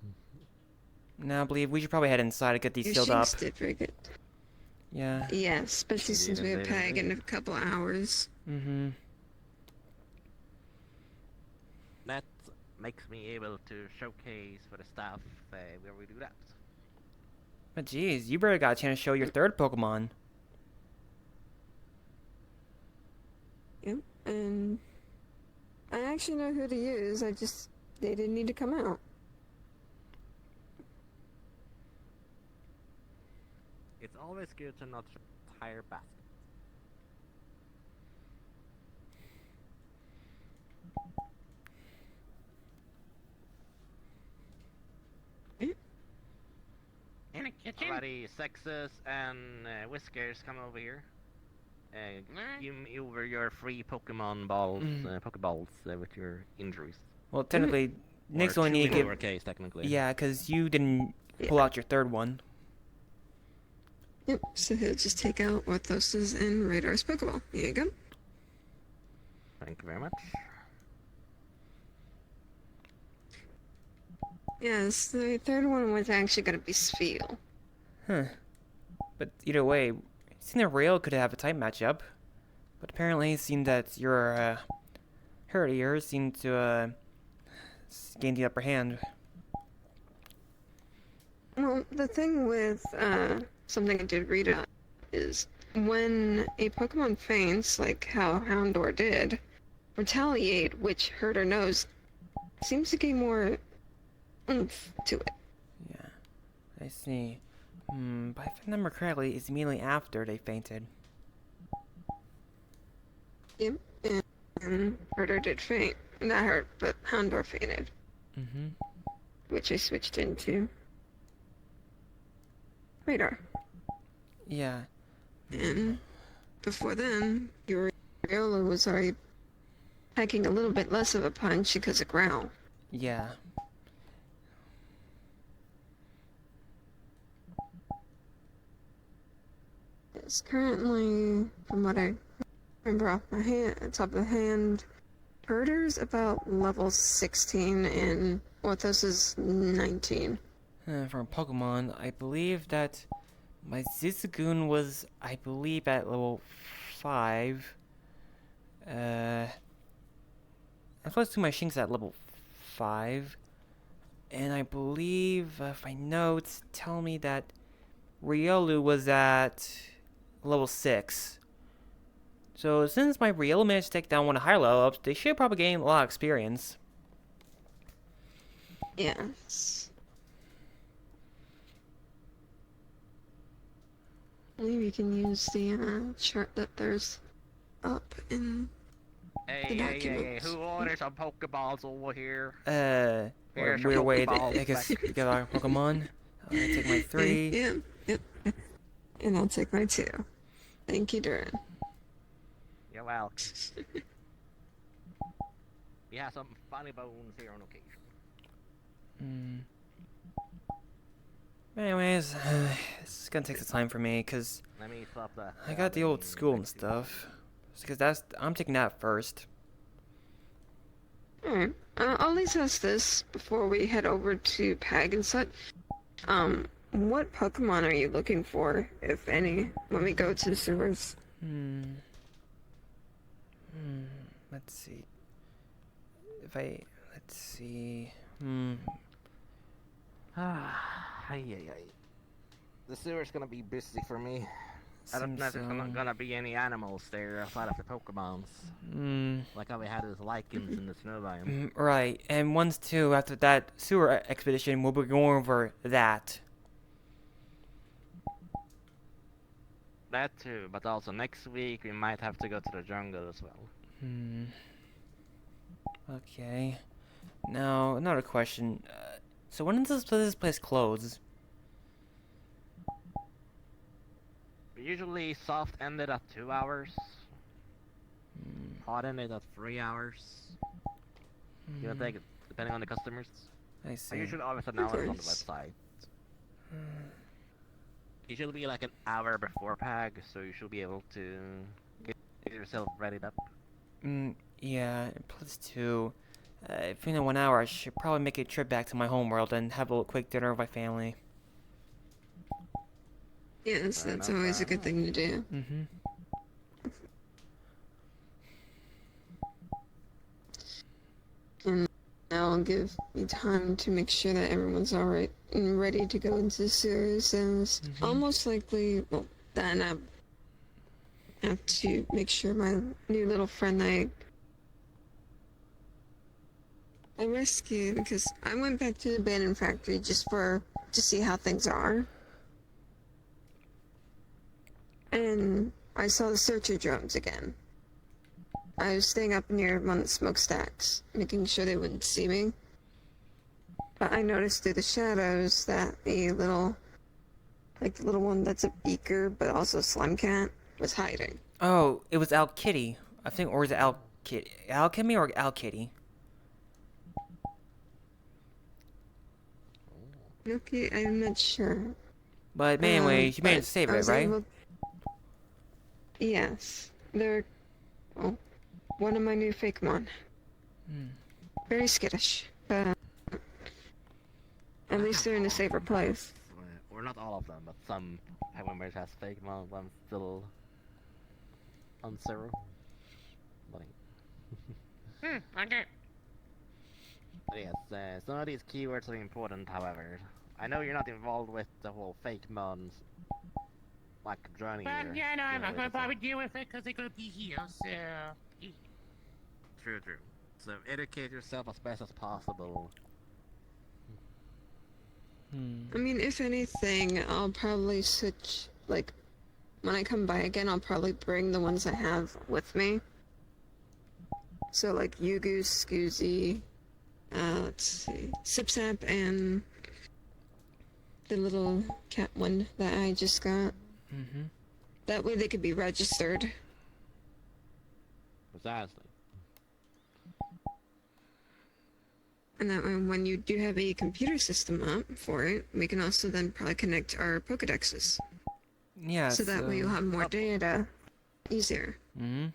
Now, I believe we should probably head inside to get these Your sealed up. Shinx did very good. Yeah. Yeah, especially since we have Indeed, Peg in indeed. a couple of hours. Mm-hmm. That makes me able to showcase for the staff where we do that. But geez, you better got a chance to show your third Pokemon. Yep, and I actually know who to use, they didn't need to come out. It's always good to not tire basket. In the kitchen? Alrighty, Sexus and Whiskers, come over here. Give me over your free Pokemon balls, Pokeballs with your injuries. Well, technically, Nick's Or only two need in to your get... case, technically. Yeah, because you didn't pull out your third one. Yep, so he'll just take out Orthos's and Radar's Pokeball. Here you go. Thank you very much. Yes, the third one was actually going to be Spheal. Huh. But either way, it seemed that Rail could have a type matchup. But apparently it seemed that your, herd of yours seemed to, gain the upper hand. Well, the thing with something I did read about is when a Pokemon faints, like how Houndour did, Retaliate, which Herder knows, seems to gain more oomph to it. Yeah, I see. But if I remember correctly, it's immediately after they fainted. Yep, and Herder did faint. Not hurt, but Houndour fainted, Mm-hmm. which I switched into Radar. Yeah. And before then, Uriolo was already packing a little bit less of a punch because of Growl. Yeah. It's currently, from what I remember off my hand, top of the hand, Herder's about level 16 and Orthos is 19. From Pokemon, I believe that my Zizzagoon was, I believe, at level 5. I supposed to my Shinx at level 5. And I believe, if my notes tell me that Riolu was at level 6. So since my Riolu managed to take down one of the higher level ups, they should probably gain a lot of experience. Yes. I believe you can use the chart that there's up in Hey, who orders some Pokeballs over here? What Here's a your weird way Pokeball. to, I guess, get our Pokemon. I'll take my 3. Yep. And I'll take my 2. Thank you, Duran. You're welcome. We have some funny bones here on occasion. Anyways, it's gonna take some time for me, cause Let me swap that. I got the old in school and next to stuff. Because I'm taking that first. Alright. I'll at least ask this before we head over to Pag and such. What Pokemon are you looking for, if any, when we go to the sewers? Let's see. Let's see. The sewer's gonna be busy for me. I don't Seems know if there's so. gonna be any animals there outside of the Pokemons. Like how we had with lichens in the snow biome. Right. And once too, after that sewer expedition, we'll be going over that. That too, but also next week we might have to go to the jungle as well. Okay. Now, another question. So when does this place close? We usually soft ended at 2 hours. Hot ended at 3 hours. Give or take, depending on the customers. I see. I usually always announce it on the website. You should be like an hour before PAG, so you should be able to get yourself readied up. Yeah, plus two. If in 1 hour, I should probably make a trip back to my homeworld and have a little quick dinner with my family. Yes, Fair that's enough, always a fair good thing to do. And I'll give you time to make sure that everyone's alright and ready to go into the sewers. And it's almost likely, well, then I have to make sure my new little friend I rescued, because I went back to the abandoned factory just to see how things are. And I saw the searcher drones again. I was staying up near one of the smokestacks, making sure they wouldn't see me. But I noticed through the shadows that the little one that's a beaker, but also slime cat, was hiding. Oh, it was Al Kitty. I think, or is it Al Kitty? Alchemy or Al Kitty? Okay, I'm not sure. But anyway, you managed to save I it, was right? Yes. They're, well, one of my new Fakemon. Very skittish, but at least they're in a safer place. Or not all of them, but some Pokemon members has fake mount. I'm still on zero. But Okay. yes, some of these keywords are important, however. I know you're not involved with the whole fake mons, like journey. But you're yeah, no, I'm dealing not with gonna as well. probably deal with it because they're gonna be here, so. True. So educate yourself as best as possible. I mean, if anything, I'll probably switch, like, when I come by again, I'll probably bring the ones I have with me. So, like, Yugu, Scoozy, let's see, Sipsap, and the little cat one that I just got. That way they could be registered. Precisely. And that way, when you do have a computer system up for it, we can also then probably connect our Pokedexes. Yeah. So that way you'll have more data easier. True.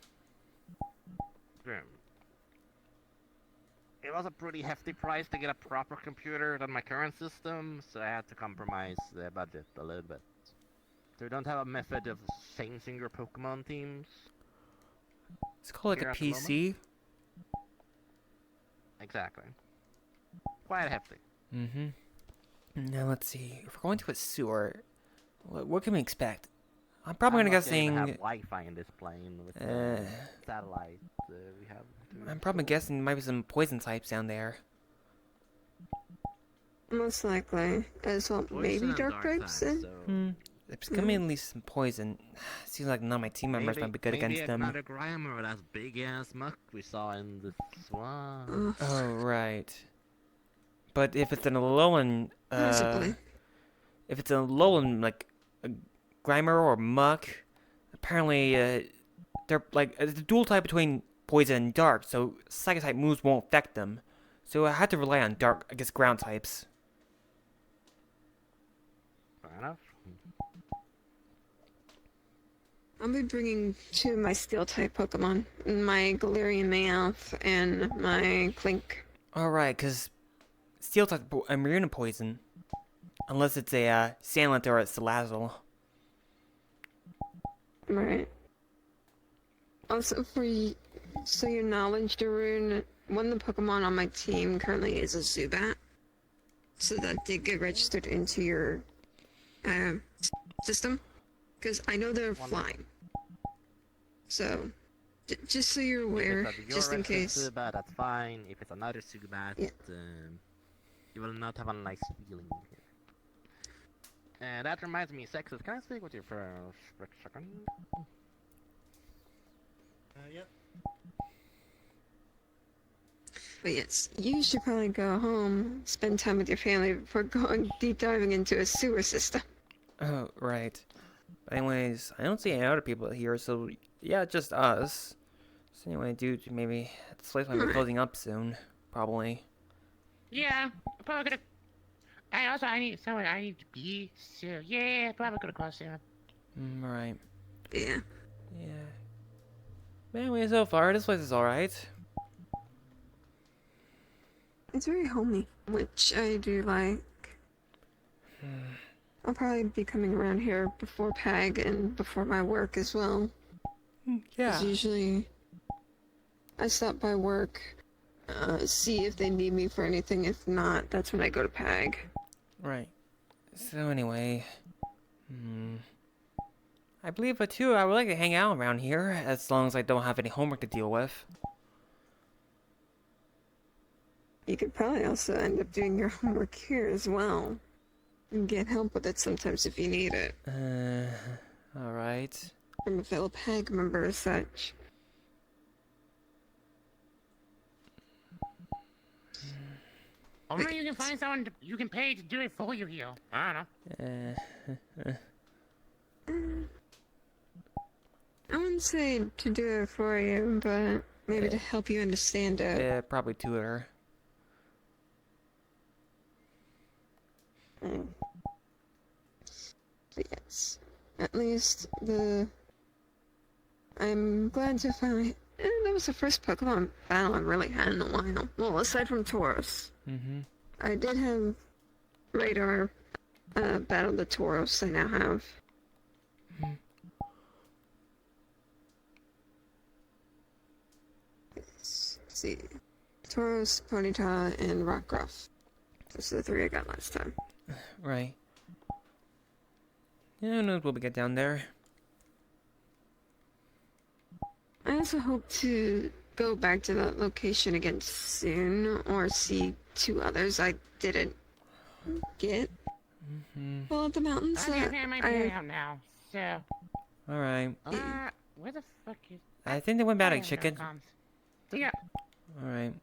It was a pretty hefty price to get a proper computer on my current system, so I had to compromise the budget a little bit. So we don't have a method of changing your Pokemon teams. It's called like here a at the moment. PC. Exactly. Quite hefty. Now let's see. If we're going to a sewer, what can we expect? I'm probably I'm gonna not guessing. have Wi-Fi in this plane with the satellite we have. I'm probably guessing there might be some poison types down there. Most likely. As well, Poison maybe and dark types. types, so There's gonna be at least some poison. Seems like none of my team members might be good against them. Maybe another Grimer, that big ass muck we saw in the swamp. Oh right. But if it's an Alolan, Possibly. if it's an Alolan like a Grimer or Muck, apparently they're like it's a dual type between poison and dark, so psychic type moves won't affect them. So I had to rely on dark, I guess, ground types. Fair enough. I'll be bringing two of my steel type Pokemon, my Galarian Meowth and my Clink. Alright, because steel type immune to poison. Unless it's a Sandlet or a Salazzle. Right. Also, so your knowledge, Darun, one of the Pokemon on my team currently is a Zubat. So that did get registered into your system. Because I know they're flying. So, just so you're aware, If it's a just in Eurorace case. Zubat, that's fine. If it's another Zubat, Yeah. you will not have a nice feeling here. And that reminds me, Sexus, can I speak with you for a second? Yep. But yes, you should probably go home, spend time with your family before going deep diving into a sewer system. Oh, right. But anyways, I don't see any other people here, so yeah, just us. So anyway, dude, maybe this place might be closing up soon. Probably. Yeah, probably gonna. I need someone. I need to be soon. Yeah, probably gonna call soon. Alright. Yeah. Yeah. But anyway, so far, this place is alright. It's very homey, which I do like. I'll probably be coming around here before PAG and before my work as well. Yeah. 'Cause usually I stop by work, see if they need me for anything. If not, that's when I go to PAG. Right. So anyway, I believe too, I would like to hang out around here as long as I don't have any homework to deal with. You could probably also end up doing your homework here as well. And get help with it sometimes if you need it. Alright. From a fellow PAG member or such. Or maybe you can find someone you can pay to do it for you here. I don't know. I wouldn't say to do it for you, but maybe to help you understand it. Yeah, probably tutor. But yes, at least I'm glad to finally. That was the first Pokemon battle I've really had in a while. Well, aside from Tauros. I did have Radar battle the Tauros I now have. Let's see. Tauros, Ponyta, and Rockruff. Those are the three I got last time. Right. Yeah, who knows when we get down there. I also hope to go back to that location again soon, or see two others I didn't get. Well, at the mountains. I think I might be out now. So, Alright. where the fuck is? I think they went back to There it chicken. comes. Yeah. Alright.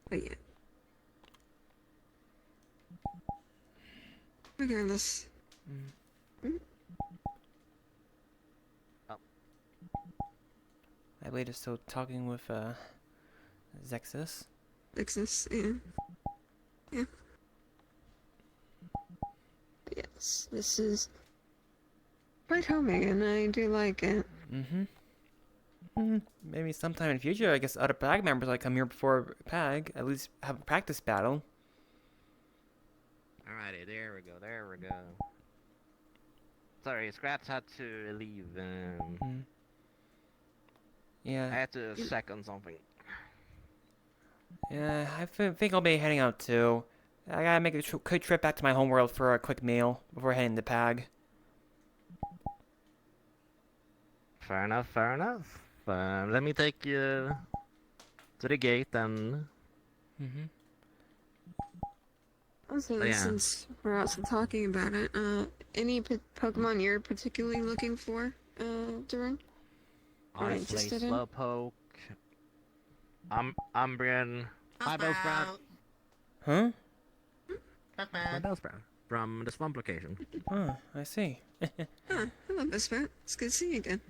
But yeah. Regardless. I believe they're still talking with Zexus. Exists, yeah. Yeah. But yes, this is quite homey, and I do like it. Maybe sometime in the future, I guess other PAG members might come here before PAG. At least have a practice battle. Alrighty, there we go, there we go. Sorry, Scraps had to leave. I Yeah. had to check on something. Yeah, I think I'll be heading out too. I gotta make a quick trip back to my homeworld for a quick meal before heading to PAG. Fair enough, fair enough. Let me take you to the gate and... Also, Yeah. since we're also talking about it, any Pokemon you're particularly looking for, Durin? Honestly, interested in? Slowpoke, Umbreon, Eyeball Sprout. Huh? What else, bro? From the swamp location. Oh, I see. Huh, hello, Best Friend. It's good to see you again.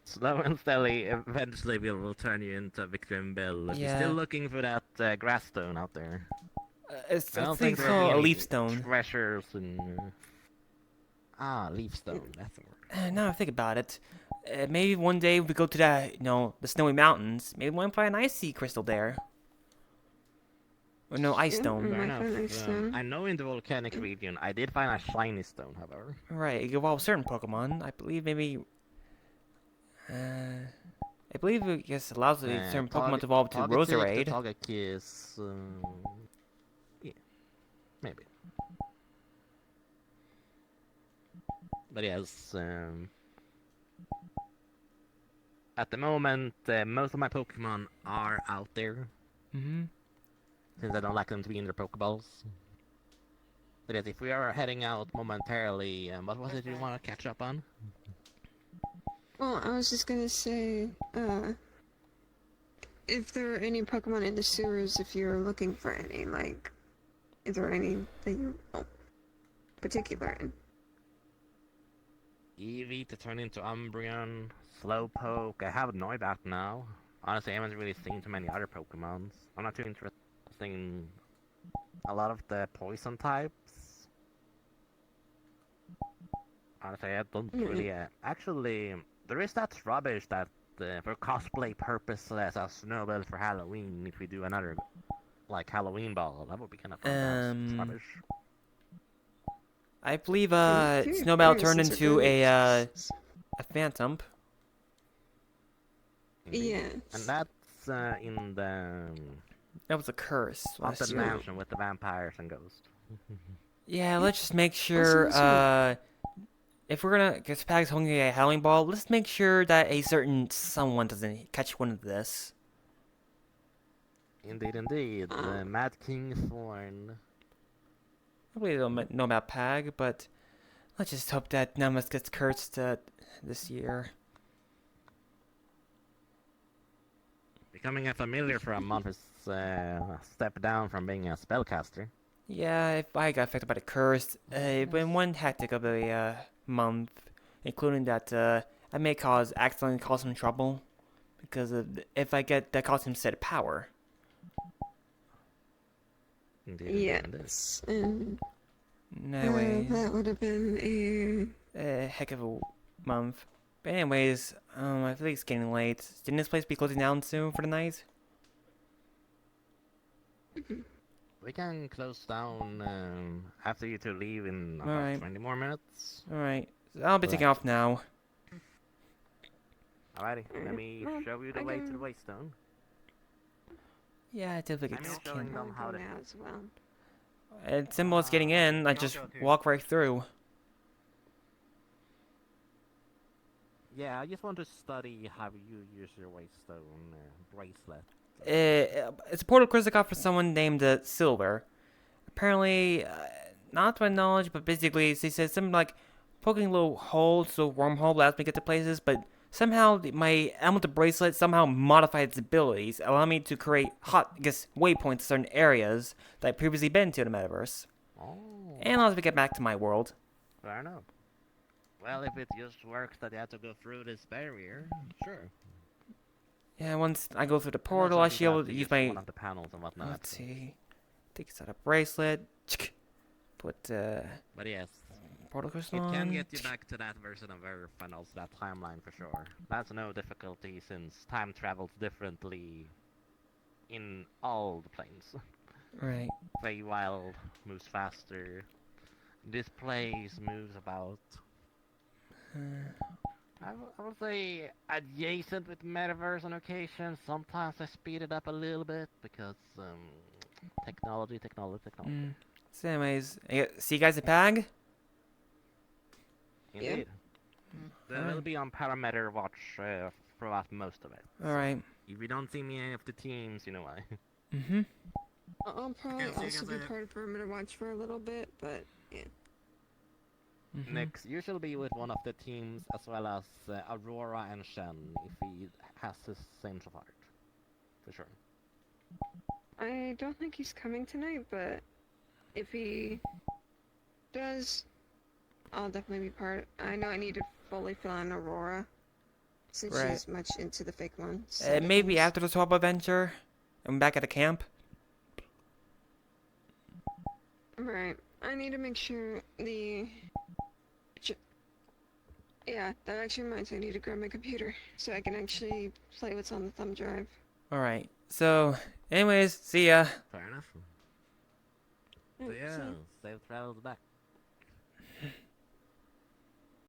Slow and steady, eventually we'll turn you into a Victorian Bill. If you're Yeah. still looking for that grass stone out there. It's, I I don't think think it's there'll be called a any leaf stone. treasures and... leaf stone, that's the word. Now I think about it, maybe one day we go to the snowy mountains. Maybe we'll find an icy crystal there. Or no, ice Yeah, stone. Fair might enough. find ice stone. I know in the volcanic region, I did find a shiny stone, however. Right, it evolves certain Pokemon. I believe maybe. I believe it just allows the certain Pokemon to evolve to Togetic to Roserade. Togekiss, yeah, maybe. But yes, at the moment, most of my Pokemon are out there, Mm-hmm. since I don't like them to be in their Pokeballs. But yes, if we are heading out momentarily, what was it you want to catch up on? Well, I was just gonna say, if there are any Pokemon in the sewers, if you're looking for any, like, is there any that you're particular in? Eevee to turn into Umbreon, Slowpoke, I have Noibat now. Honestly, I haven't really seen too many other Pokemons. I'm not too interested in a lot of the poison types. Honestly, I don't really... actually, there is that rubbish that for cosplay purposes as Snowbell for Halloween, if we do another, like, Halloween ball, that would be kind of fun to have such rubbish. I believe Your Snowbell turned appearances are into really a Phantom. Indeed. Yes. And that's in the That was a curse last haunted year. mansion with the vampires and ghosts. Yeah, let's just make sure, if we're gonna, because Pag's holding a Howling Ball, let's make sure that a certain someone doesn't catch one of this. Indeed, indeed. The Mad King Thorn. I really don't know about Pag, but let's just hope that none of us gets cursed this year. Becoming a familiar for a month is a step down from being a spellcaster. Yeah, if I got affected by the curse, it's been one hectic of a month, including that I may accidentally cause some trouble, because if I get that cause him set power. Indeed, indeed, indeed. Yes, and Anyway, that would have been a heck of a month. But anyways, I feel like it's getting late. Didn't this place be closing down soon for the night? We can close down after you two leave in about Alright. 20 more minutes. Alright, so I'll be taking off now. Alrighty, let me show you the way to the Waystone. Yeah, I feel like I'm it's showing them how to... now as well. it's simple as getting in. I just walk right through. Yeah, I just want to study how you use your Waystone bracelet. It's a portal quiz I got for someone named Silver. Apparently, not to my knowledge, but basically, he says something like poking little holes, so wormhole allows me to get to places, but somehow my Amulet bracelet somehow modified its abilities, allowing me to create waypoints in certain areas that I've previously been to in the metaverse. Oh, And allows me to get back to my world. fair enough. Well, if it just works that you have to go through this barrier, sure. Yeah, once I go through the And portal, also I you should be able have to to use one my... of the panels and whatnot. Let's see. Take this out of bracelet. Put But yes, portal crystal it on. can get you back to that version of Earth and also that timeline for sure. That's no difficulty since time travels differently in all the planes. Right. Feywild moves faster. This place moves about. I would say adjacent with metaverse on occasion. Sometimes I speed it up a little bit because technology. So anyways, see you guys at PAG? Indeed. They will be on parameter watch throughout most of it. Alright. If you don't see me in any of the teams, you know why. Mm-hmm. I'll probably Okay, so you also guys be are- part of Perimeter Watch for a little bit, but yeah. Next, you shall be with one of the teams as well as Aurora and Shen if he has the same support. For sure. I don't think he's coming tonight, but if he does, I'll definitely be part. I know I need to fully fill in Aurora, since Right. she's much into the fake one side of Maybe things. after the swap adventure, I'm back at the camp. Right. I need to make sure yeah, that actually reminds me, I need to grab my computer so I can actually play what's on the thumb drive. All right. So, anyways, see ya. Fair enough. So Oh, yeah, see? safe travels back.